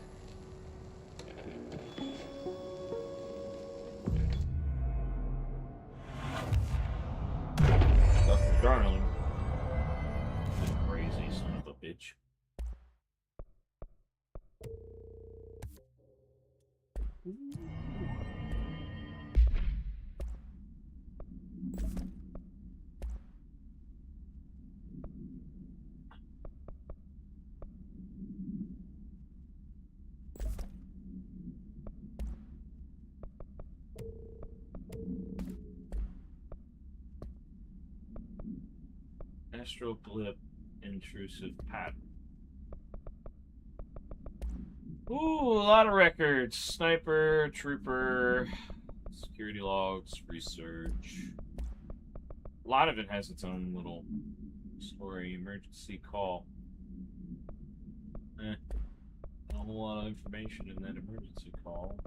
Darling. Crazy son of a bitch. Astral blip, intrusive pattern. Ooh, a lot of records. Sniper, trooper, security logs, research. A lot of it has its own little story. Emergency call. Not a whole lot of information in that emergency call.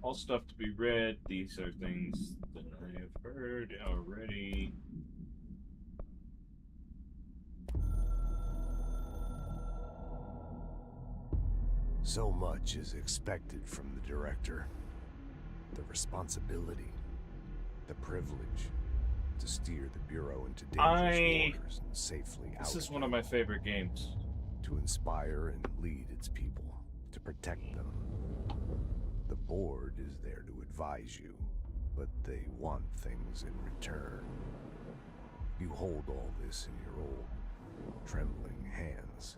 All stuff to be read. These are things that I have heard already. So much is expected from the director. The responsibility, the privilege to steer the Bureau into dangerous waters and safely out. This is one of my favorite games. To inspire and lead its people, to protect them. The board is there to advise you, but they want things in return. You hold all this in your old, trembling hands.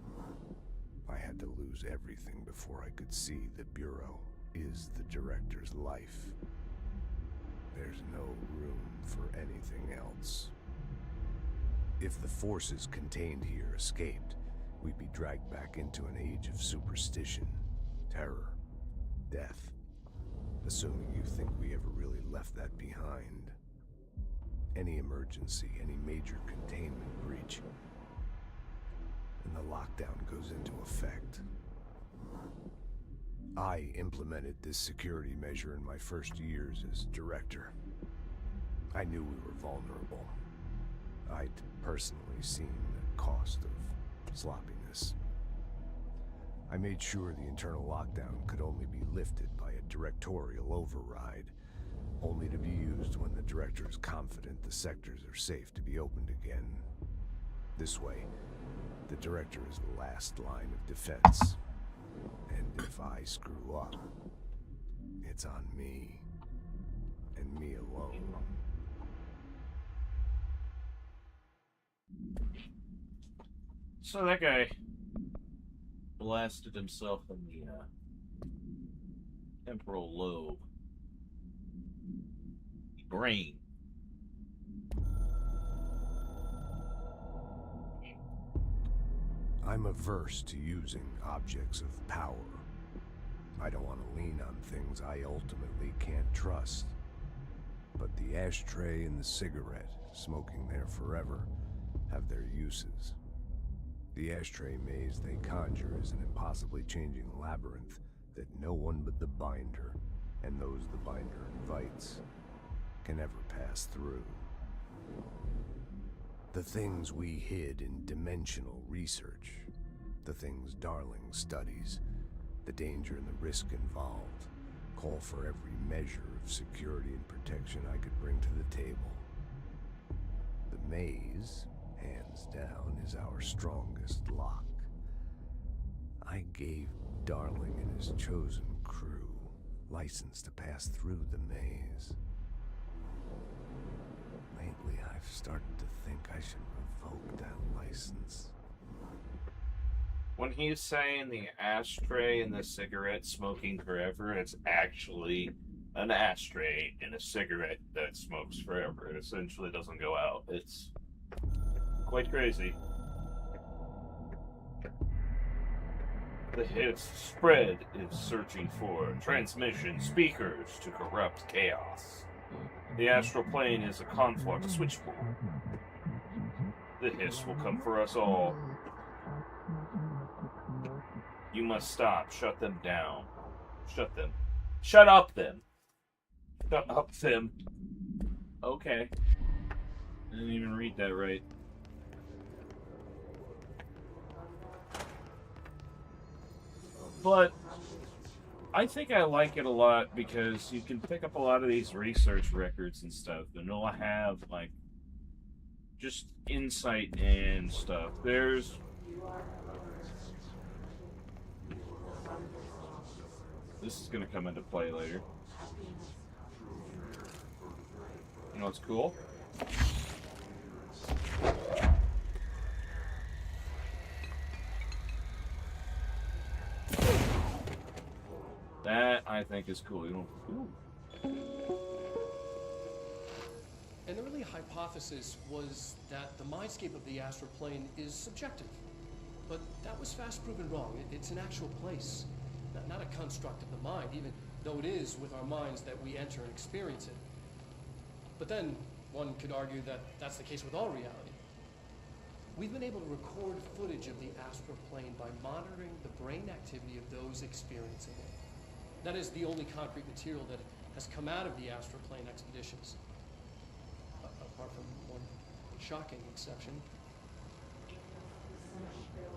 I had to lose everything before I could see the Bureau is the director's life. There's no room for anything else. If the forces contained here escaped, we'd be dragged back into an age of superstition, terror, death. Assuming you think we ever really left that behind. Any emergency, any major containment breach, and the lockdown goes into effect. I implemented this security measure in my first years as director. I knew we were vulnerable. I'd personally seen the cost of sloppiness. I made sure the internal lockdown could only be lifted by a directorial override, only to be used when the director is confident the sectors are safe to be opened again. This way, the director is the last line of defense. And if I screw up, it's on me, and me alone. So that guy blasted himself in the temporal lobe. Brain. I'm averse to using objects of power. I don't want to lean on things I ultimately can't trust. But the ashtray and the cigarette, smoking there forever, have their uses. The ashtray maze they conjure is an impossibly changing labyrinth that no one but the Binder, and those the Binder invites, can ever pass through. The things we hid in dimensional research, the things Darling studies, the danger and the risk involved, call for every measure of security and protection I could bring to the table. The maze, hands down, is our strongest lock. I gave Darling and his chosen crew license to pass through the maze. Lately, I've started to think I should revoke that license. When he's saying the ashtray and the cigarette smoking forever, it's actually an ashtray and a cigarette that smokes forever. It essentially doesn't go out. It's quite crazy. The hits spread is searching for transmission speakers to corrupt chaos. The astral plane is a conflux switchboard. The hiss will come for us all. You must stop. Shut them down. Shut them. Shut up, them. Shut up, them. Okay. I didn't even read that right. But I think I like it a lot because you can pick up a lot of these research records and stuff, and they'll have, like, just insight and stuff. There's... This is going to come into play later. You know what's cool? That, I think, is cool. You know, ooh. An early hypothesis was that the mindscape of the astral plane is subjective. But that was fast proven wrong. It's an actual place, not a construct of the mind, even though it is with our minds that we enter and experience it. But then, one could argue that that's the case with all reality. We've been able to record footage of the astral plane by monitoring the brain activity of those experiencing it. That is the only concrete material that has come out of the astral plane expeditions. Apart from one shocking exception.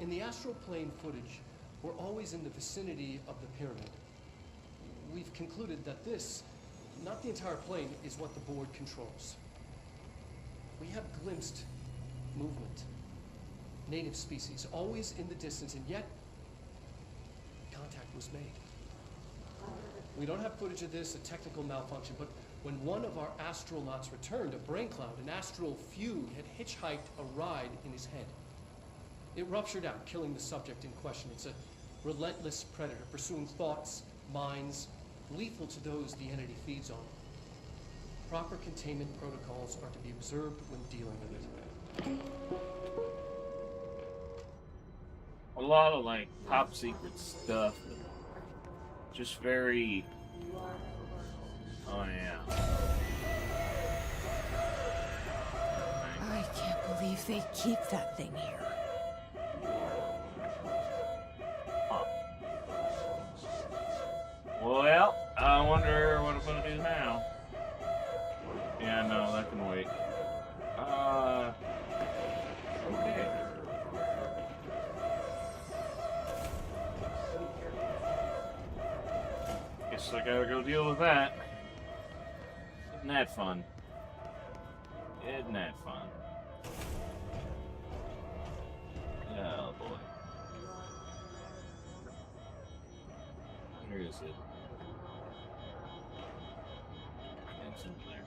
In the astral plane footage, we're always in the vicinity of the pyramid. We've concluded that this, not the entire plane, is what the board controls. We have glimpsed movement, native species, always in the distance, and yet contact was made. We don't have footage of this, a technical malfunction, but when one of our astronauts returned, a brain cloud, an astral fugue, had hitchhiked a ride in his head. It ruptured out, killing the subject in question. It's a relentless predator, pursuing thoughts, minds, lethal to those the entity feeds on. Proper containment protocols are to be observed when dealing with it. A lot of, like, top secret stuff. Just very... Oh, yeah. I can't believe they keep that thing here. Well, I wonder what I'm gonna do now. Yeah, no, that can wait. Okay. Guess I gotta go deal with that. Isn't that fun? Isn't that fun? Oh boy. Where is it? It's in there.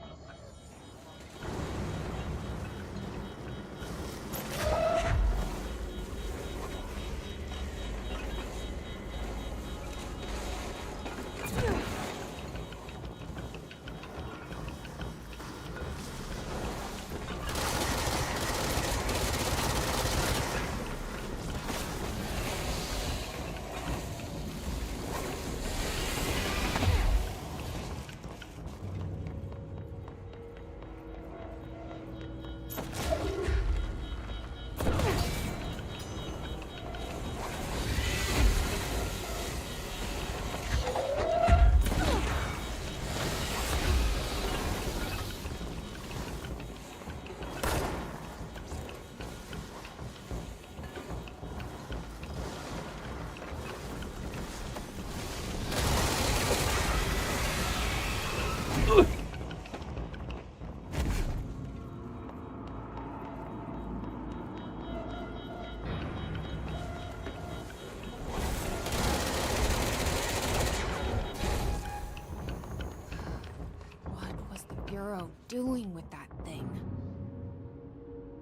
with that thing.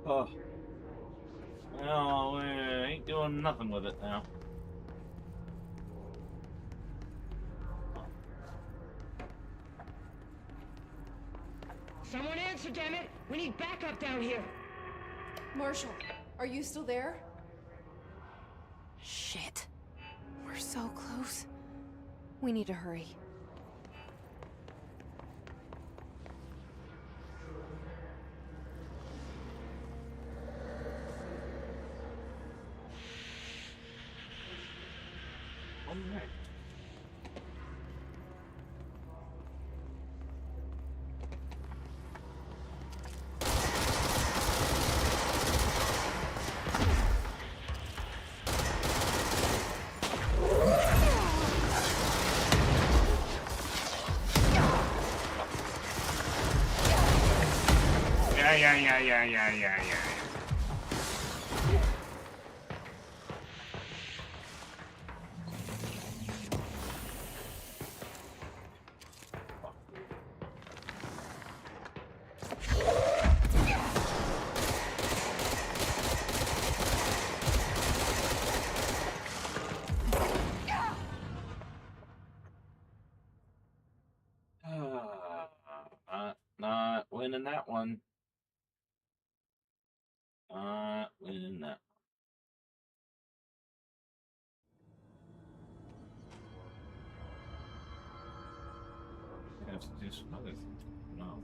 Oh. Well, we ain't doing nothing with it now. Someone answer, damn it! We need backup down here! Marshall, are you still there? Shit. We're so close. We need to hurry. Yeah. Not winning that one. Not winning that. I have to do some other things. No.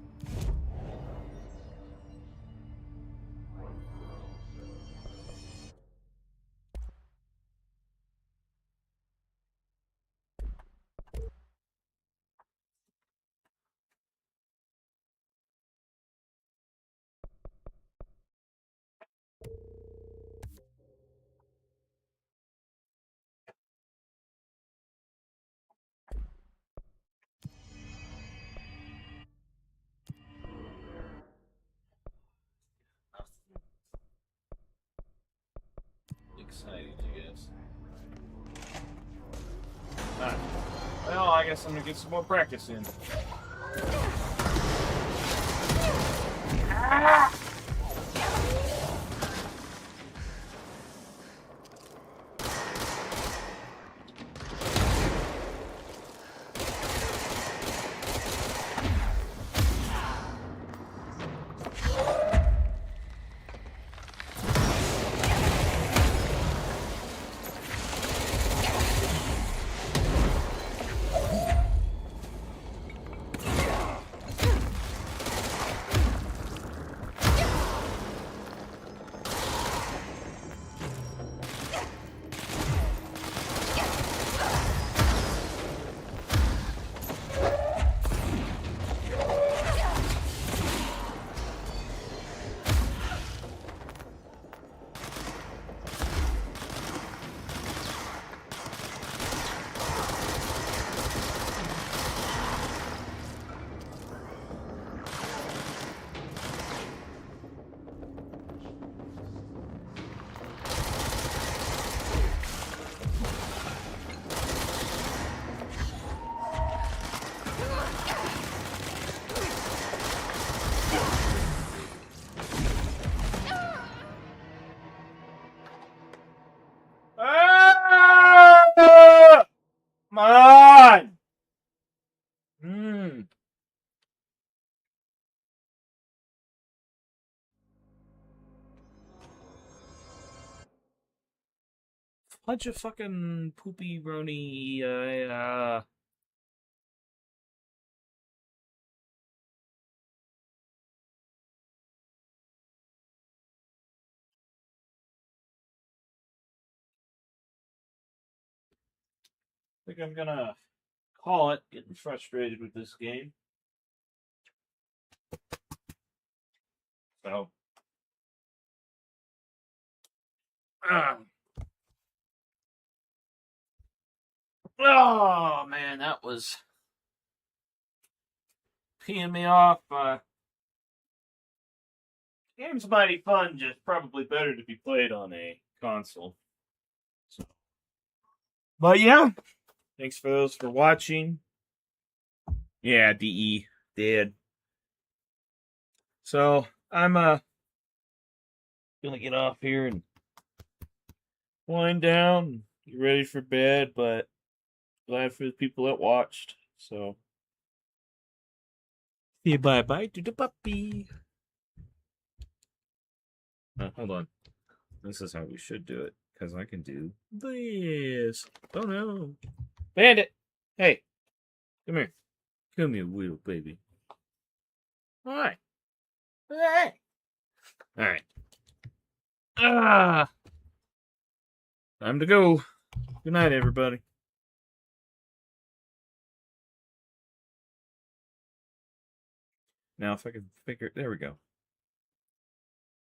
Exciting, I guess. Alright. Well, I guess I'm gonna get some more practice in. Ah! Come on! Bunch of fucking poopy rony, I think I'm gonna call it. Getting frustrated with this game. So. Oh, man, that was peeing me off. Game's mighty fun, just probably better to be played on a console. So. But yeah, thanks for those for watching. Yeah, DE, dead. So I'm gonna get off here and wind down, get ready for bed, but glad for the people that watched. So say bye-bye to the puppy. Hold on. This is how we should do it, because I can do this. Oh no. Bandit! Hey, come here. Come here, little baby. Hi. Hey. Alright. Time to go. Good night, everybody. Now, if I can figure it, there we go.